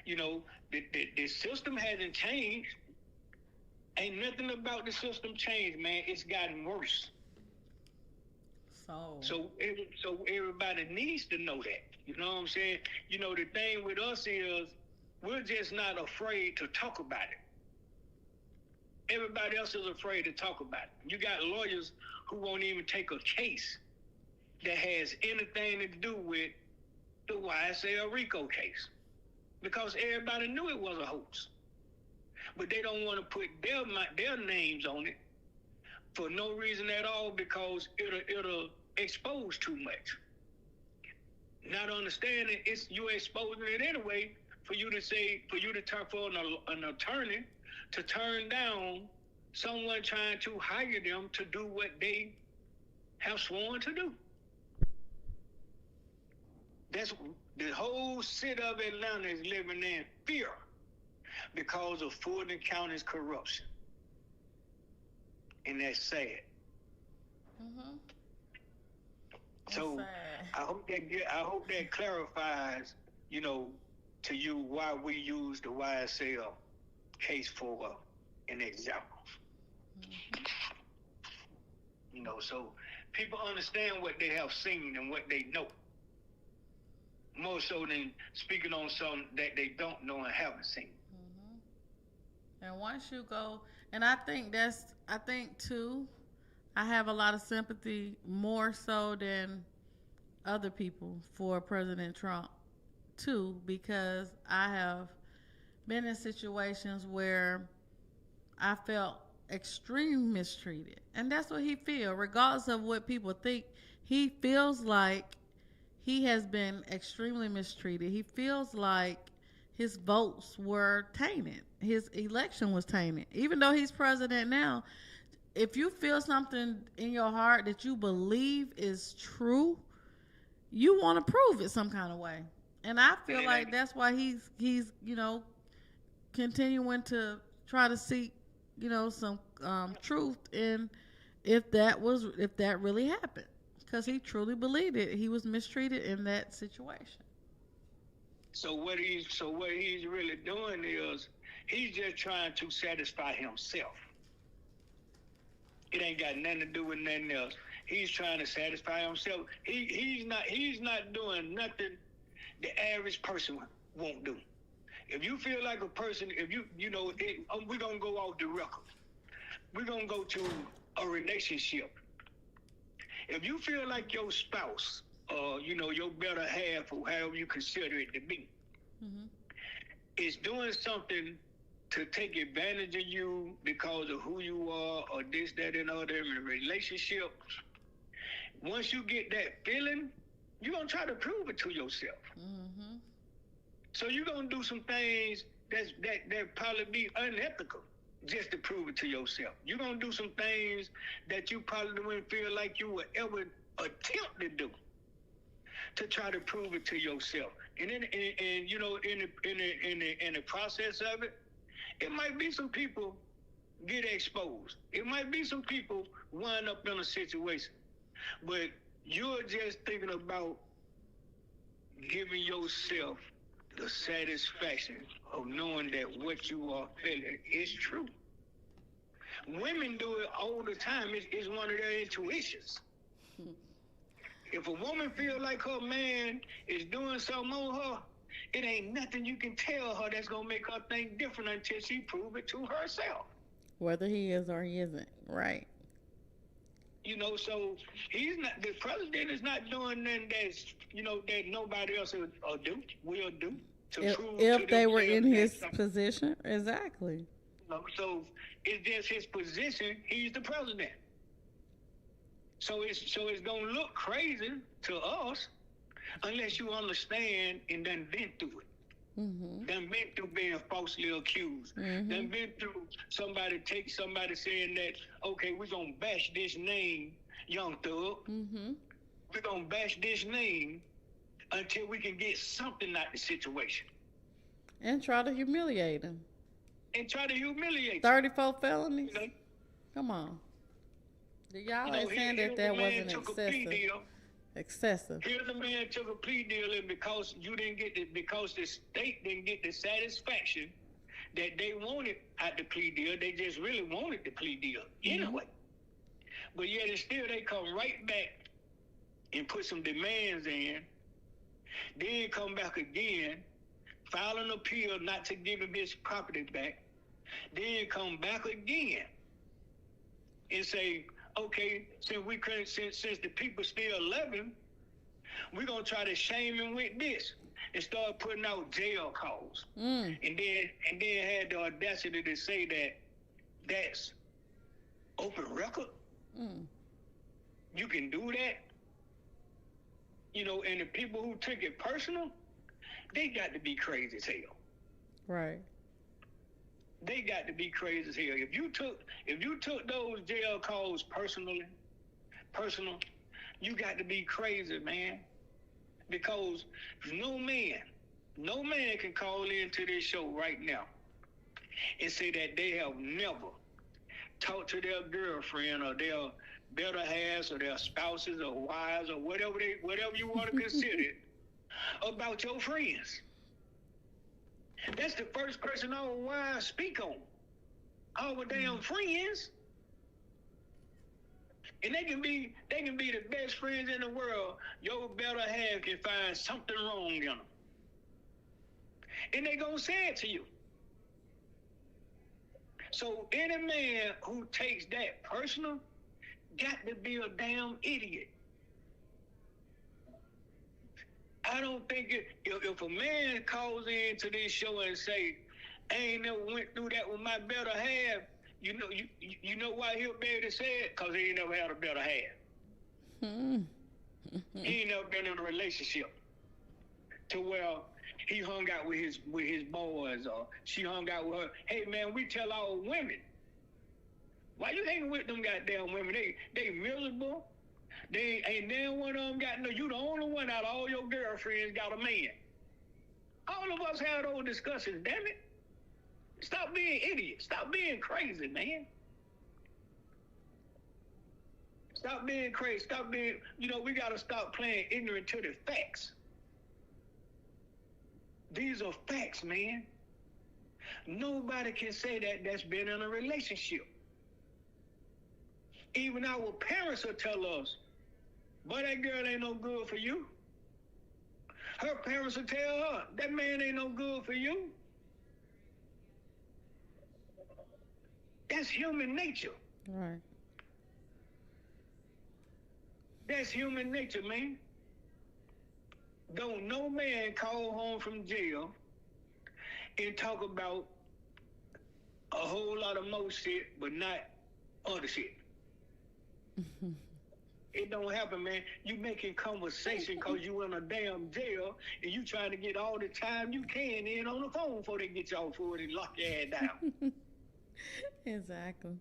You know, the system hasn't changed. Ain't nothing about the system changed, man. It's gotten worse. So everybody needs to know that. You know what I'm saying? You know, the thing with us is we're just not afraid to talk about it. Everybody else is afraid to talk about it. You got lawyers who won't even take a case that has anything to do with the YSL RICO case because everybody knew it was a hoax. But they don't want to put their names on it for no reason at all because it'll expose too much. Not understanding you're exposing it anyway for you to turn for an attorney to turn down someone trying to hire them to do what they have sworn to do. That's the whole city of Atlanta is living in fear because of Fulton County's corruption. And that's sad. So sad. I hope that clarifies, you know, to you why we use the YSL case for an example. You know, so people understand what they have seen and what they know. more so than speaking on something that they don't know and haven't seen. And once you go, and I think too, I have a lot of sympathy more so than other people for President Trump too, because I have been in situations where I felt extremely mistreated. And that's what he feels, regardless of what people think. He feels like he has been extremely mistreated. He feels like his votes were tainted. His election was tainted. Even though he's president now, if you feel something in your heart that you believe is true, you want to prove it some kind of way. And I feel like that's why he's continuing to try to seek some truth in if that really happened, because he truly believed it. He was mistreated in that situation. So what he's really doing is he's just trying to satisfy himself. It ain't got nothing to do with nothing else. He's trying to satisfy himself. He's not doing nothing the average person won't do. If you feel like a person, we're gonna go off the record. We're gonna go to a relationship. If you feel like your spouse, your better half, or however you consider it to be, is doing something to take advantage of you because of who you are, or this, that, and other in a relationship, once you get that feeling, you're going to try to prove it to yourself. So you're going to do some things that probably be unethical just to prove it to yourself. You're going to do some things that you probably wouldn't feel like you would ever attempt to do to try to prove it to yourself. And in the process of it, it might be some people get exposed. It might be some people wind up in a situation. But you're just thinking about giving yourself the satisfaction of knowing that what you are feeling is true. Women do it all the time. It's one of their intuitions. If a woman feels like her man is doing something on her, it ain't nothing you can tell her that's going to make her think different until she prove it to herself. Whether he is or he isn't, right? So the president is not doing nothing that nobody else will do to prove if they were in his position. Exactly. So it's just his position. He's the president. So it's gonna look crazy to us unless you understand and done been through it. Done been through being falsely accused. Done been through somebody saying that, okay, we're gonna bash this name, Young Thug. We're gonna bash this name until we can get something out of the situation. And try to humiliate him. 34 felonies? Come on. Y'all ain't saying that wasn't excessive. Here the man took a plea deal, and because the state didn't get the satisfaction that they wanted at the plea deal, they just really wanted the plea deal anyway. But yet and still they come right back and put some demands in, then come back again, file an appeal not to give him his property back, then come back again and say, okay, since the people still love him, we're gonna try to shame him with this and start putting out jail calls. And then had the audacity to say that that's open record. You can do that. And the people who took it personal, they got to be crazy as hell. Right. They got to be crazy as hell. If you took those jail calls personal, you got to be crazy, man. Because no man can call into this show right now and say that they have never talked to their girlfriend or their better halves or their spouses or wives or whatever you want to consider it about your friends. That's the first person our wives speak on. Our damn friends. And they can be the best friends in the world. Your better half can find something wrong in them. And they gonna say it to you. So any man who takes that personal got to be a damn idiot. I don't think if a man calls into this show and say, I ain't never went through that with my better half, you know why he'll be able to say it? Because he ain't never had a better half. He ain't never been in a relationship to where he hung out with his boys or she hung out with her. Hey man, we tell our women, why you hanging with them goddamn women? They miserable. They ain't damn one of them got no. You the only one out of all your girlfriends got a man. All of us have those discussions. Damn it! Stop being idiots. Stop being crazy, man. Stop being crazy. Stop being. We gotta stop playing ignorant to the facts. These are facts, man. Nobody can say that's been in a relationship. Even our parents will tell us, boy, that girl ain't no good for you. Her parents will tell her, that man ain't no good for you. That's human nature. Right. That's human nature, man. Don't no man call home from jail and talk about a whole lot of more shit, but not other shit. It don't happen, man. You making conversation because you in a damn jail and you trying to get all the time you can in on the phone before they get y'all for it and lock your head down. Exactly.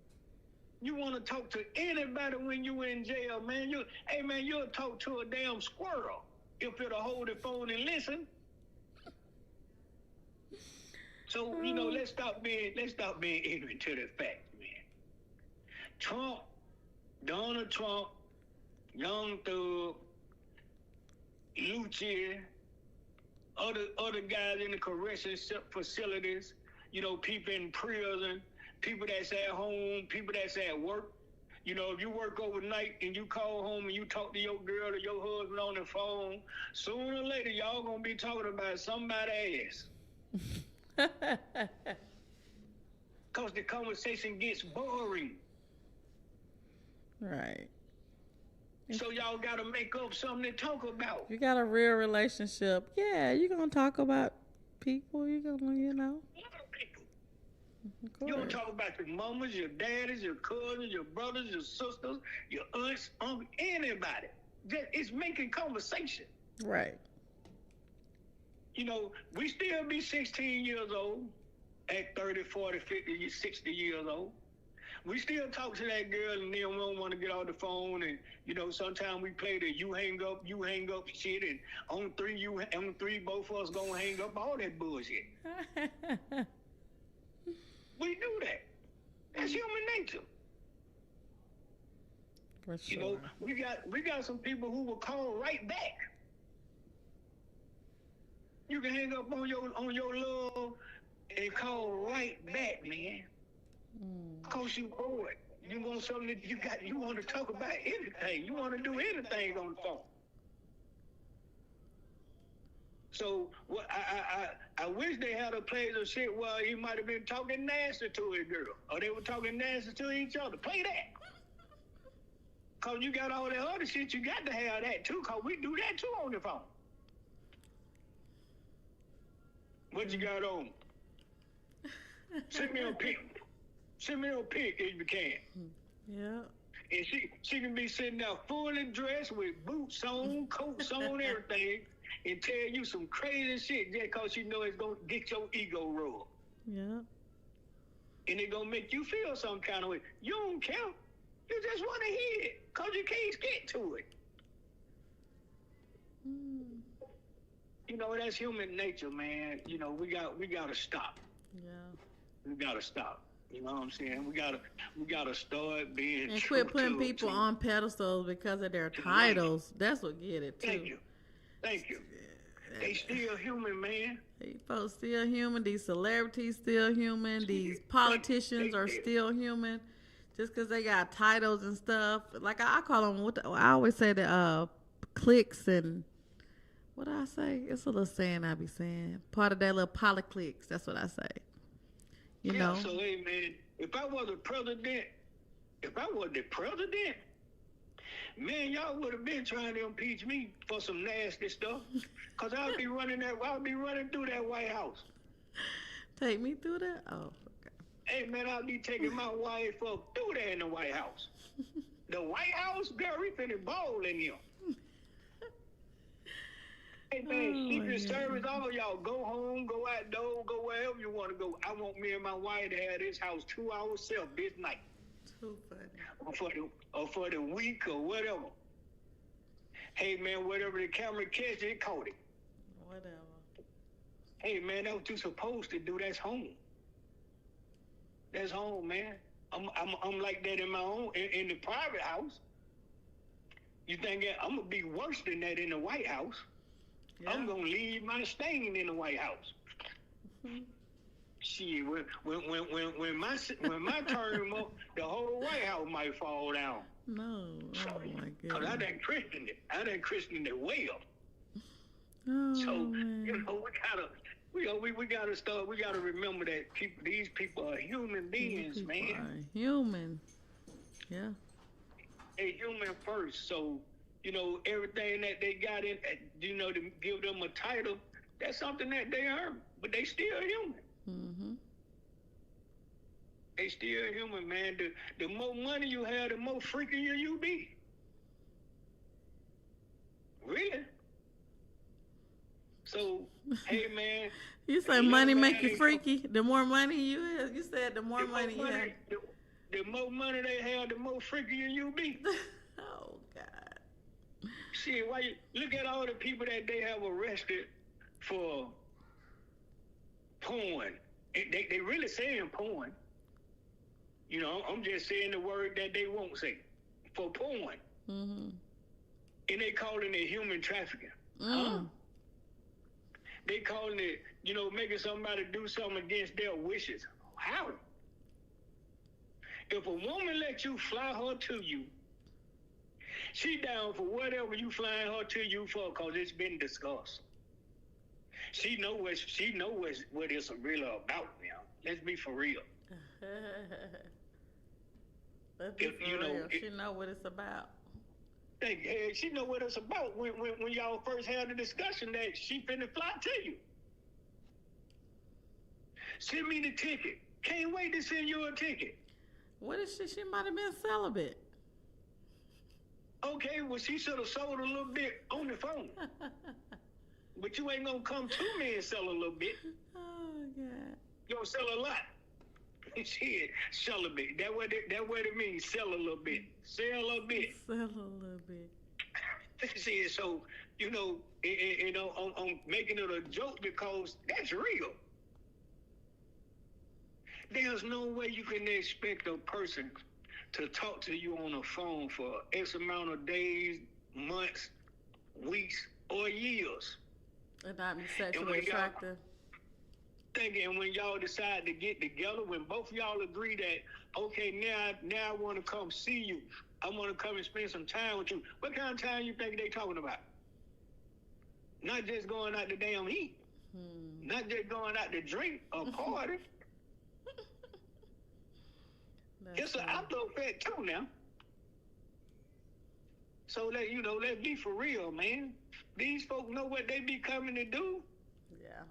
You want to talk to anybody when you in jail, man. You'll talk to a damn squirrel if it'll hold the phone and listen. So, let's stop being ignorant to the fact, man. Donald Trump, Young Thug, Lucci, other guys in the correction facilities, people in prison, people that's at home, people that's at work. If you work overnight and you call home and you talk to your girl or your husband on the phone, sooner or later y'all gonna be talking about somebody's ass. Because the conversation gets boring. Right. So y'all gotta make up something to talk about. You got a real relationship. Yeah, you're going to talk about people. You're going to, You don't talk about your mamas, your daddies, your cousins, your brothers, your sisters, your aunts, uncles, anybody. It's making conversation. Right. We still be 16 years old at 30, 40, 50, 60 years old. We still talk to that girl and then we don't want to get off the phone and, sometimes we play the you hang up shit and on three, both of us gonna hang up, all that bullshit. We do that. That's human nature. For sure. We got some people who will call right back. You can hang up on your love and call right back, man. Cause you bored. You want something that you want to talk about anything. You want to do anything on the phone. So what I wish they had a play of shit where he might have been talking nasty to his girl, or they were talking nasty to each other. Play that. Cause you got all that other shit. You got to have that too. Cause we do that too on the phone. What you got on? Send me a pic. Send me a pic if you can. Yeah. And she can be sitting there fully dressed with boots on, coats on, everything, and tell you some crazy shit just because she know it's going to get your ego rubbed. Yeah. And it's going to make you feel some kind of way. You don't care. You just want to hear it because you can't get to it. That's human nature, man. We got to stop. Yeah. We got to stop. You know what I'm saying? We gotta start being and true quit putting people on pedestals because of their titles. That's what get it too. Thank you. They still human, man. These folks still human. These celebrities still human. These politicians are still human. Just because they got titles and stuff. Like I call them, I always say the clicks and, what do I say? It's a little saying I be saying. Part of that little polyclicks. That's what I say. You know? So, hey, man, if I was the president, man, y'all would have been trying to impeach me for some nasty stuff. Because I'll be running through that White House. Take me through that? Oh, okay. Hey, man, I'll be taking my wife up through there in the White House. The White House, girl, we finna ball in here. Hey, man, Secret Service, all y'all, go home, go outdoors, go wherever you want to go. I want me and my wife to have this house to ourselves this night. Too funny. Or for the week or whatever. Hey, man, whatever the camera catch, it caught it. Whatever. Hey, man, that's what you're supposed to do. That's home. That's home, man. I'm like that in my own, in the private house. You think I'm going to be worse than that in the White House? Yeah. I'm going to leave my stain in the White House. Mm-hmm. Shit, when my term up, the whole White House might fall down. No, oh my God. Because I done christened it well. Oh, so, man. you know, we gotta start. We gotta remember that these people are human beings, man. Are human, yeah. They're human first. So, you know, everything that they got in, you know, to give them a title, that's something that they earn. But they still human. Mm-hmm. They still human, man. The more money you have, the more freakier you be. Really? So, hey, man. You say money make you freaky? The more money you have, you said the more money you have. The more money they have, the more freakier you be. Oh, God. Shit, why you look at all the people that they have arrested for porn. They really saying porn. You know, I'm just saying the word that they won't say. For porn. Mm-hmm. And they calling it human trafficking. Huh? They calling it, you know, making somebody do something against their wishes. How? If a woman lets you fly her to you, she down for whatever you flying her to you for, because it's been discussed. She know what it's really about now. Let's be for real. Let's be for real. She know what it's about. She know what it's about when y'all first had the discussion that she finna fly to you. Send me the ticket. Can't wait to send you a ticket. What is she? She might have been celibate. Okay, well, she should have sold a little bit on the phone. But you ain't gonna come to me and sell a little bit. Oh, God. You gonna sell a lot. Shit, sell a bit. That what it means, sell a little bit. Sell a bit. Sell a little bit. See, so, you know, I'm making it a joke because that's real. There's no way you can expect a person to talk to you on the phone for X amount of days, months, weeks, or years. And not be sexually attractive. And when y'all decide to get together, when both of y'all agree that, okay, now I want to come see you. I want to come and spend some time with you. What kind of time you think they talking about? Not just going out to damn eat. Not just going out to drink or party. It's an outdoor fact too now. So let's be for real, man. These folks know what they be coming to do. Yeah.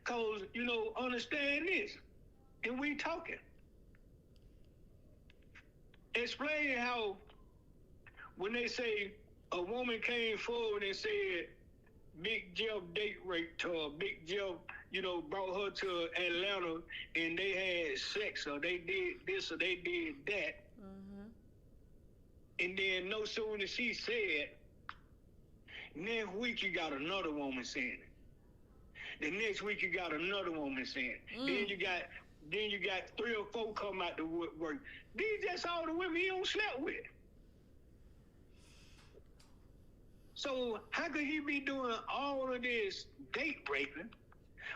Cause, you know, understand this. And we talking. Explain how when they say a woman came forward and said Big Jeff date raped her, Big Jeff, you know, brought her to Atlanta and they had sex or they did this or they did that. Mm-hmm. And then no sooner she said, next week you got another woman saying it. The next week you got another woman saying it. Then you got 3 or 4 come out the woodwork. These just all the women he don't slept with. So how could he be doing all of this date raping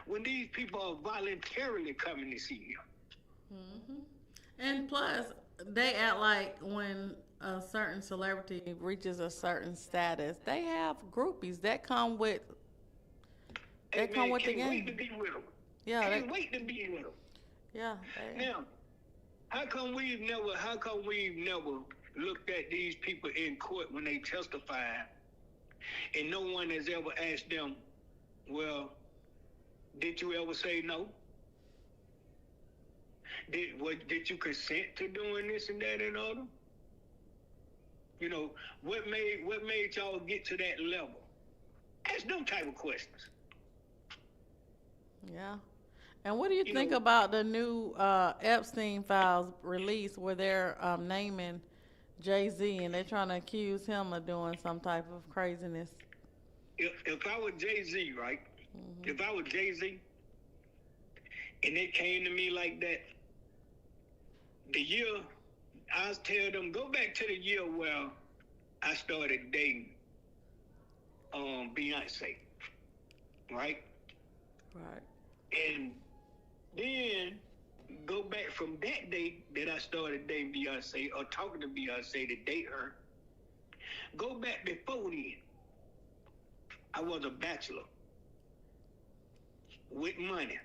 when these people are voluntarily coming to see him? Mm-hmm. And plus, they act like when a certain celebrity reaches a certain status, they have groupies that come with Hey man, the can't wait to game. be with them. Yeah, Can't wait to be with them. yeah, Now, how come we've never looked at these people in court when they testify, and no one has ever asked them, well, did you ever say no? Did you consent to doing this and that and other? You know, what made y'all get to that level? Ask them type of questions. yeah. And what do you You think know, about the new Epstein files release where they're naming Jay-Z and they're trying to accuse him of doing some type of craziness? if I was Jay-Z, right? Hmm. If I was Jay-Z and they came to me like that, the year I was tell them go back to the year where I started dating Beyonce, right? Right. And then go back from that day that I started dating Beyonce or talking to Beyonce to date her. Go back before then. I was a bachelor with money.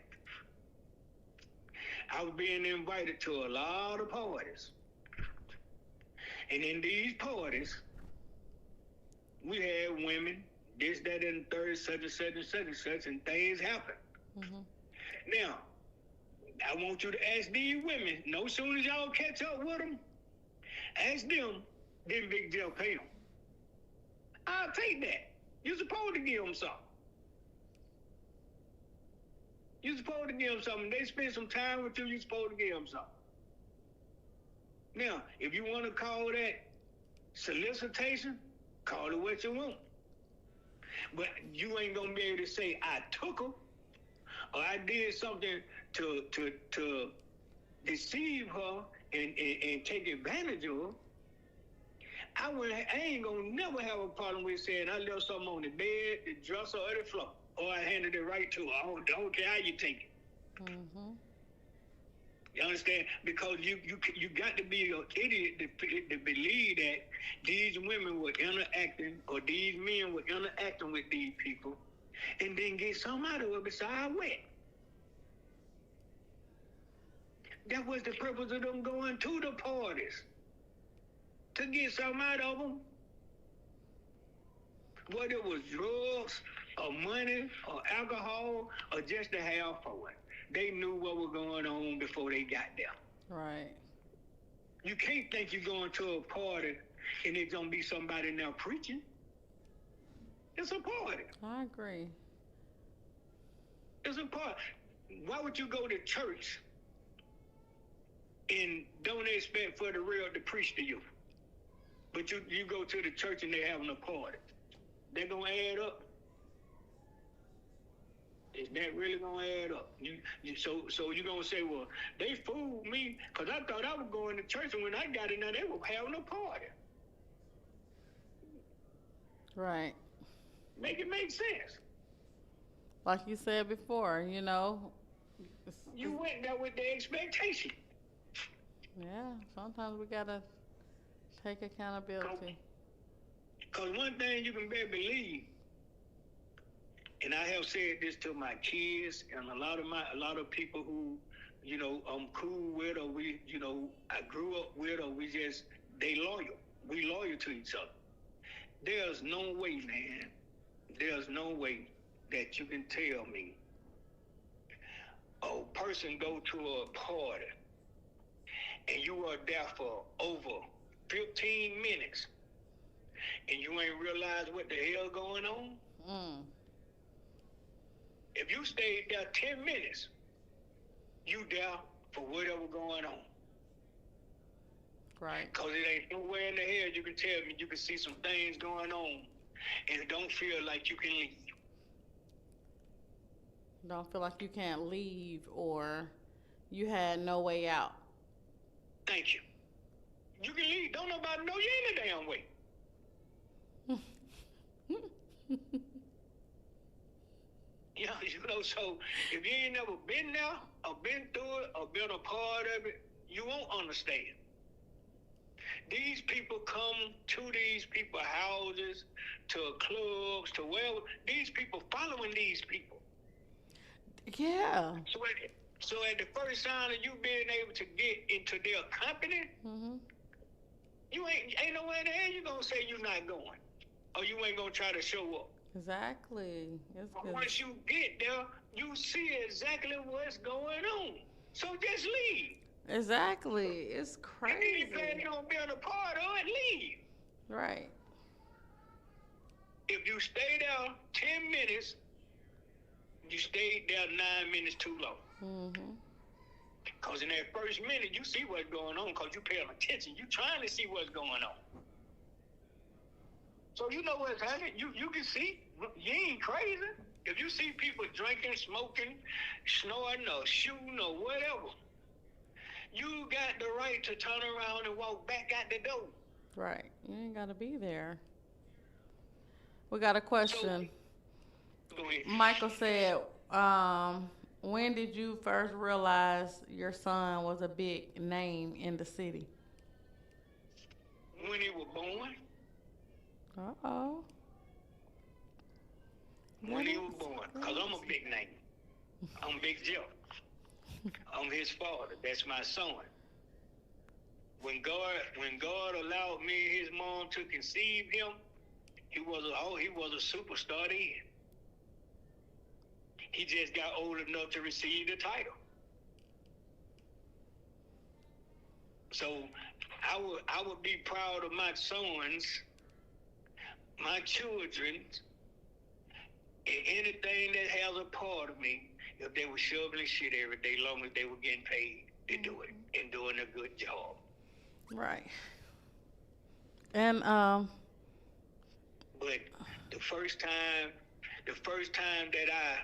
I was being invited to a lot of parties. And in these parties, we had women, this, that, and the third, such and such and such and such, and things happen. Hmm. Now, I want you to ask these women, no sooner as y'all catch up with them, ask them, did Big Jeff pay them? I'll take that. You're supposed to give them something. You're supposed to give them something. They spend some time with you, you're supposed to give them something. Now, if you want to call that solicitation, call it what you want. But you ain't going to be able to say, I took them, or I did something to deceive her and take advantage of her. I ain't gonna never have a problem with saying I left something on the bed, the dresser, or the floor, or I handed it right to her. I don't care how you take it. Hmm. You understand? Because you got to be an idiot to believe that these women were interacting or these men were interacting with these people and then get something out of it besides wet. That was the purpose of them going to the parties. To get something out of them. Whether it was drugs or money or alcohol or just to have fun. They knew what was going on before they got there. Right. You can't think you're going to a party and it's going to be somebody in there preaching. It's a party. I agree. It's a party. Why would you go to church and don't expect for the real to preach to you? But you go to the church and they're having a party. They're going to add up. Is that really going to add up? So you're going to say, well, they fooled me because I thought I was going to church, and when I got in there, they were having a party. Right. Make it make sense. Like you said before, you know. You went there with the expectation. Yeah, sometimes we gotta take accountability. Because one thing you can better believe, and I have said this to my kids and a lot of people who, you know, I'm cool with, or we, you know, I grew up with, or they loyal. We loyal to each other. There's no way, man. There's no way that you can tell me a person go to a party and you are there for over 15 minutes and you ain't realize what the hell going on. Mm. If you stayed there 10 minutes, you there for whatever going on. Right. Because it ain't nowhere in the hell you can tell me you can see some things going on and don't feel like you can leave. Don't feel like you can't leave or you had no way out. Thank you. You can leave. Don't nobody know you any damn way. You know, so if you ain't never been there or been through it or been a part of it, You won't understand. These people come to these people's houses, to clubs, to wherever. These people following these people. Yeah. So at the first sign of you being able to get into their company, Mm-hmm. you ain't nowhere in the hell you gonna say you're not going, or you ain't gonna try to show up. Exactly. It's But good. once you get there, you see exactly what's going on. So just leave. Exactly. It's If you ain't crazy. planning on being a part of it, leave. Right. If you stay there 10 minutes, you stayed there 9 minutes too long. Mm-hmm. Because in that first minute, you see what's going on because you paying attention. You trying to see what's going on. So you know what's happening. You can see. You ain't crazy. If you see people drinking, smoking, snoring, or shooting, or whatever, you got the right to turn around and walk back out the door. Right. You ain't got to be there. We got a question. Go ahead. Michael said, when did you first realize your son was a big name in the city? When he was born. Uh-oh. When he was born. Because I'm a big name. I'm Big Jeff. I'm his father. That's my son. When God allowed me and his mom to conceive him, he was a superstar then. He just got old enough to receive the title. So I would be proud of my sons, my children, and anything that has a part of me, if they were shoveling shit every day, long as they were getting paid to do it and doing a good job. Right. And But the first time that I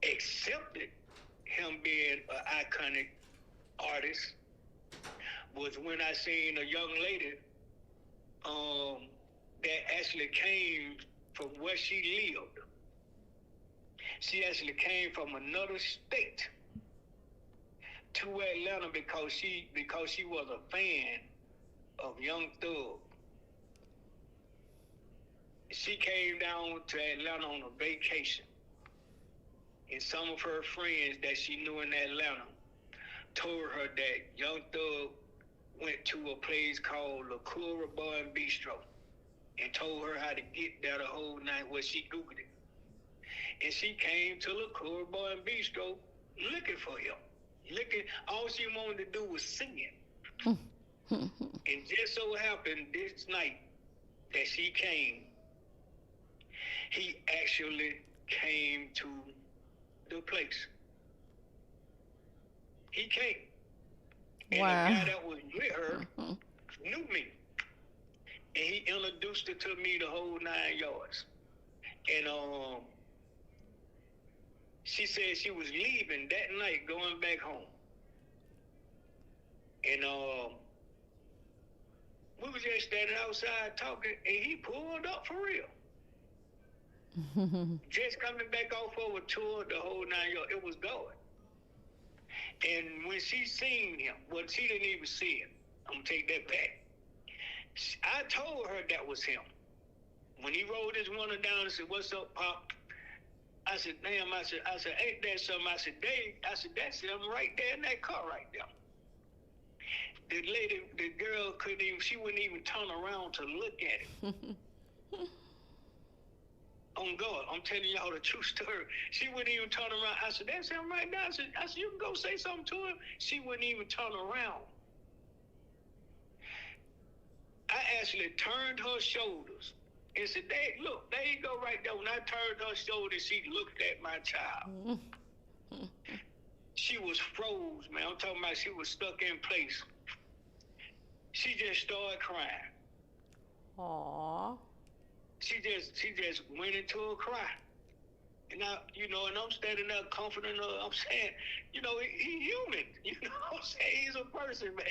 accepted him being an iconic artist was when I seen a young lady that actually came from where she lived. She actually came from another state to Atlanta because she was a fan of Young Thug. She came down to Atlanta on a vacation, and some of her friends that she knew in Atlanta told her that Young Thug went to a place called La Cura Bar and Bistro and told her how to get there the whole night. Well, she Googled it. And she came to La Cura Bar and Bistro looking for him. All she wanted to do was sing it. And just so happened this night that she came, he actually came to the place. He came. And wow. the guy that was with her knew me. And he introduced her to me the whole 9 yards. And she said she was leaving that night, going back home. And we was just standing outside talking, and he pulled up for real. Just coming back off of a tour, the whole 9 yards, it was going. And when she seen him, well, she didn't even see him. I'm gonna take that back. I told her that was him. When he rolled his window down and said, "What's up, Pop?" I said, "Damn," I said, "Ain't that something?" I said, "Dave," I said, "That's him right there in that car right there." The girl she wouldn't even turn around to look at him. On God, I'm telling y'all the true story. She wouldn't even turn around. I said, "That's him right now." I said, "You can go say something to him." She wouldn't even turn around. I actually turned her shoulders and said, "Look, there you go right there." When I turned her shoulders, she looked at my child. She was froze, man. I'm talking about she was stuck in place. She just started crying. Aww. She just went into a cry. And I'm standing there comforting her. I'm saying, he's human. You know what I'm saying? He's a person, man.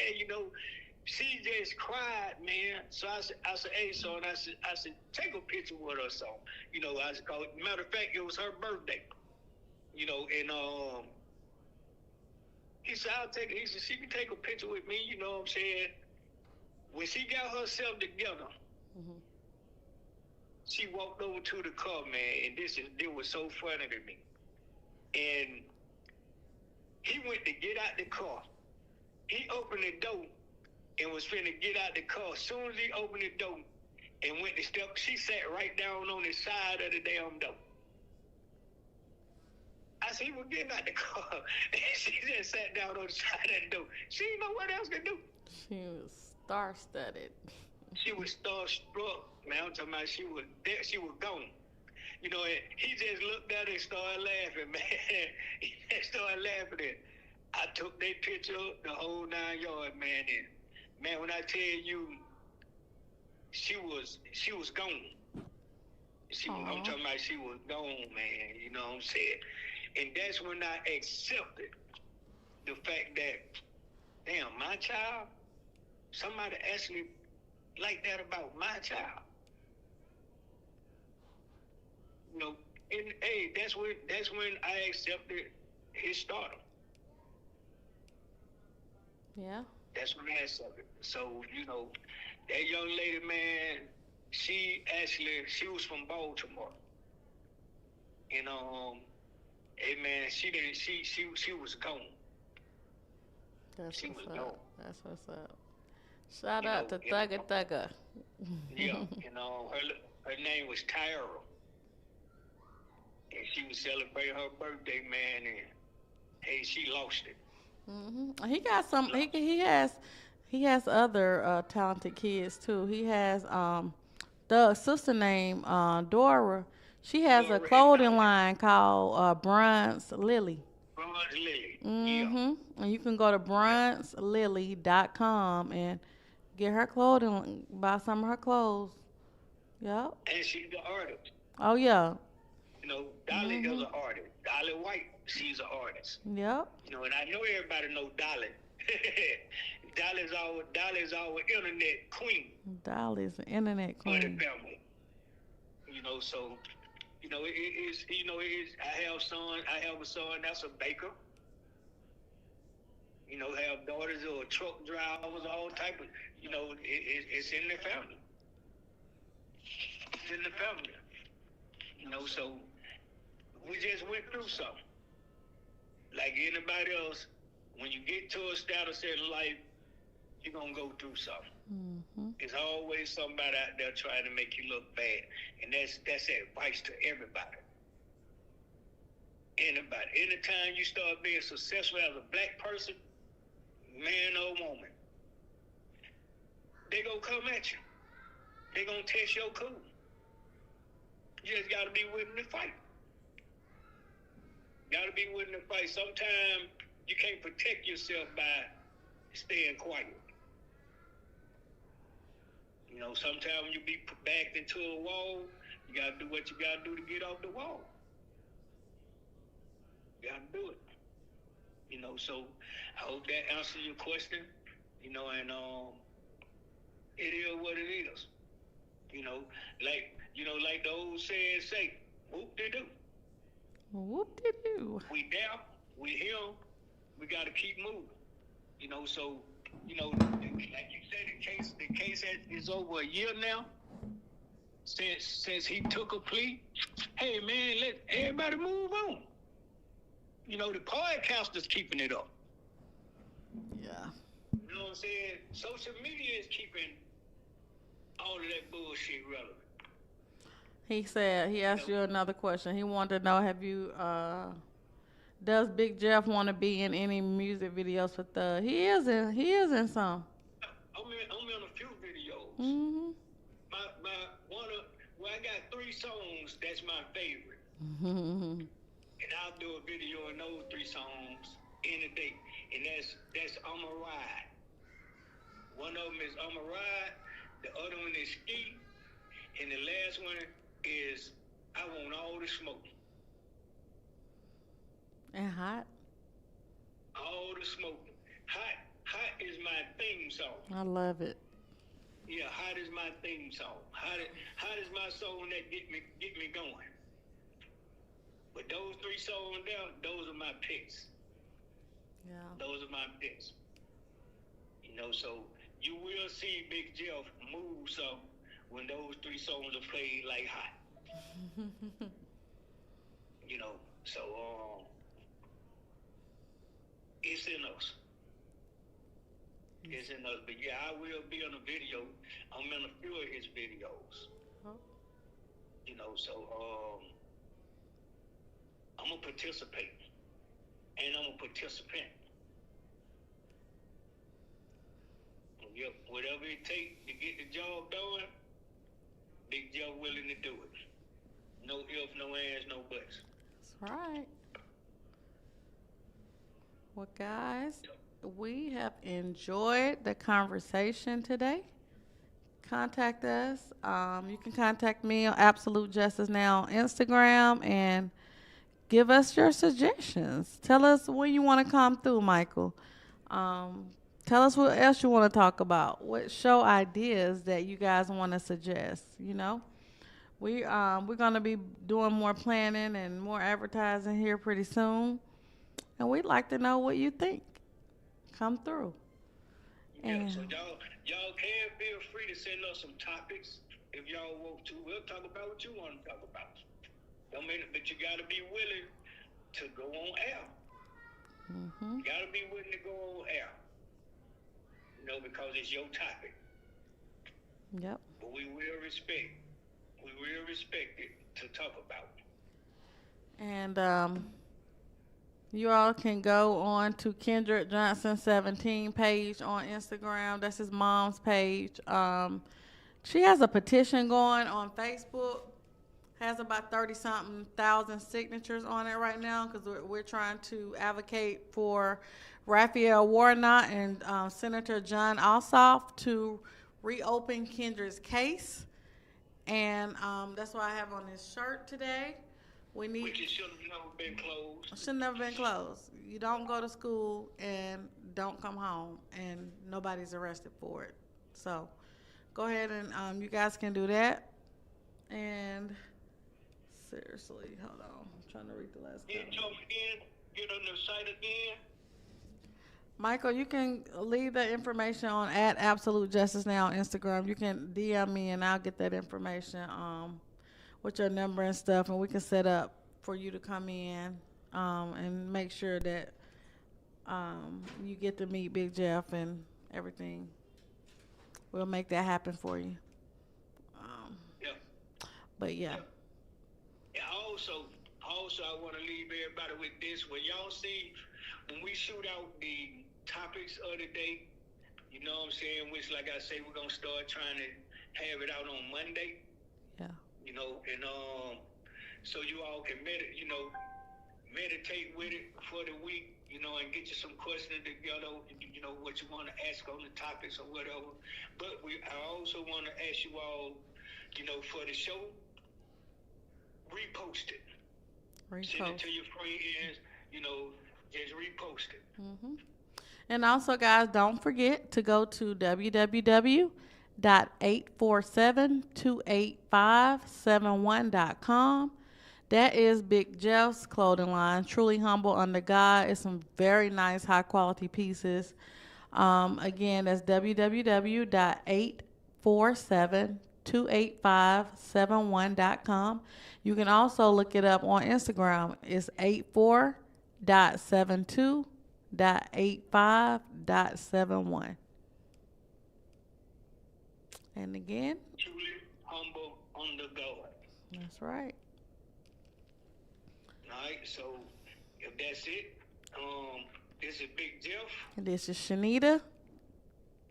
She just cried, man. So I said, "Hey, son," I said, "Take a picture with her, son." I said, matter of fact, it was her birthday. And He said, he said, she can take a picture with me, you know what I'm saying? When she got herself together, Mhm. she walked over to the car, man, and this was so funny to me. And he went to get out the car. He opened the door and was finna get out the car. As soon as he opened the door and went to step, she sat right down on the side of the damn door. I said, he was getting out the car. And she just sat down on the side of the door. She didn't know what else to do. She was star-studded. She was starstruck. Man, I'm talking about she was there. She was gone. You know, and he just looked at her and started laughing, man. He just started laughing. And I took that picture, the whole 9 yards, man. And man, when I tell you, she was gone. I'm talking about she was gone, man. You know what I'm saying? And that's when I accepted the fact that, damn, my child, somebody actually like that about my child. You know, and hey, that's when I accepted his stardom. Yeah. That's when I accepted. So, you know, that young lady, man, she was from Baltimore. And hey man, she was gone. That's She what's was up. gone. That's what's up. Shout You out know, to Thugger Thugger. Yeah, you know, her name was Tyra. And she was celebrating her birthday, man, and hey, she lost it. He got some. He has other talented kids too. He has Doug's sister named Dora. She has a Dora clothing line called Bronze Lily. Bronze Lily. Yeah. And you can go to bronzelily.com and get her clothing, buy some of her clothes. Yep. And she's the artist. Oh yeah. You know, Dolly is an artist. Dolly White, she's an artist. Yep. You know, and I know everybody know Dolly. Dolly's our internet queen. Dolly's the internet For the queen. family. You know, so you know, it is. You know, it is. I have a son that's a baker. You know, have daughters who are truck drivers, all type of. You know, it's in the family. It's in the family. You know, so we just went through something. Like anybody else, when you get to a status in life, you're gonna go through something. There's always somebody out there trying to make you look bad, and that's advice to everybody. Anybody. Anytime you start being successful as a black person, man or woman, they gonna come at you. They gonna test your cool. You just gotta be willing to fight. Gotta be willing to fight. Sometimes you can't protect yourself by staying quiet. You know, sometimes you be backed into a wall, you gotta do what you gotta do to get off the wall. You gotta do it. You know, so I hope that answers your question. You know, and it is what it is. You know, like the old saying say, whoop-de-doo. Whoop-de-doo. We there, we here, we gotta keep moving. You know, so, you know, like you said, the case is over a year now since he took a plea. Hey man, let everybody move on. You know, the podcasters keeping it up. Yeah. You know what I'm saying? Social media is keeping all of that bullshit relevant. He said he asked you another question. He wanted to know, have you does Big Jeff want to be in any music videos with Thug? He is in some. I'm in a few videos. I got 3 songs that's my favorite. And I'll do a video in those 3 songs in a day. And that's I'ma Ride. One of them is I'ma Ride, the other one is Ski, and the last one is I Want All the Smoke. And Hot. All the smoke. Hot is my theme song. I love it. Yeah, Hot is my theme song. Hot is my song that get me going. But those 3 songs down, those are my picks. Yeah. Those are my picks. You know, so you will see Big Jeff move some when those three songs are played like hot. You know, so it's in us. It's in us. But yeah, I will be on a video. I'm in a few of his videos. Oh. You know, so I'm gonna participate, and I'm a participant. Yep, whatever it takes to get the job done, Big Joe willing to do it. No ifs, no ands, no buts. That's right. Well, guys, we have enjoyed the conversation today. Contact us. You can contact me on Absolute Justice Now on Instagram and give us your suggestions. Tell us when you want to come through, Michael. Um, Tell us what else you want to talk about. What show ideas that you guys want to suggest? You know, we're gonna be doing more planning and more advertising here pretty soon, and we'd like to know what you think. Come through. Yeah, so And y'all can feel free to send us some topics if y'all want to. We'll talk about what you want to talk about. Don't mean it, but you gotta be willing to go on air. mhm. You gotta be willing to go on air. You know, because it's your topic. Yep. But we will respect. We will respect it to talk about. And you all can go on to Kendrick Johnson 17 page on Instagram. That's his mom's page. She has a petition going on Facebook. Has about 30 something thousand signatures on it right now because we're trying to advocate for Raphael Warnock and Senator John Ossoff to reopen Kendrick's case. And that's why I have on this shirt today. We need. Which it should have never been closed. Should never been closed. You don't go to school and don't come home, and nobody's arrested for it. So, go ahead and you guys can do that. And seriously, hold on, I'm trying to read the last Get comment. Joe again. Get on the site again. Michael, you can leave the information on at Absolute Justice Now on Instagram. You can DM me and I'll get that information with your number and stuff, and we can set up for you to come in and make sure that you get to meet Big Jeff and everything. We'll make that happen for you. Yeah. But yeah. Yeah. Also, I want to leave everybody with this. When y'all see, when we shoot out the topics of the day, you know what I'm saying? Which, like I say, we're gonna start trying to have it out on Monday. Yeah. You know, and so you all can meditate with it for the week. You know, and get you some questions together. You know what you want to ask on the topics or whatever. But I also want to ask you all, you know, for the show, repost it. Send it to your friends. You know, just repost it. Mm-hmm. And also, guys, don't forget to go to www.847-285-71.com. That is Big Jeff's clothing line. Truly humble under God. It's some very nice, high-quality pieces. Again, that's www.847-285-71.com. You can also look it up on Instagram. It's 84.72.85.71. And again, Truly humble under God. that's right. All right, so if that's it, this is Big Jeff, And this is Shanita.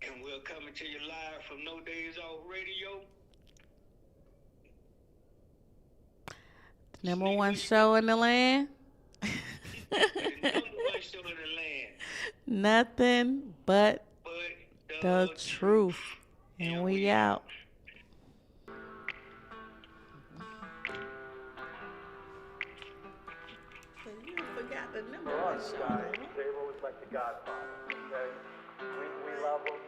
and we're coming to you live from No Days Off Radio. Number one show in the land. The number one show in the land. Nothing but But the truth. And we out. You forgot the number For one us, show. guys, they've always like the Godfather, okay? We love him.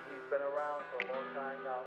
He's been around for a long time now.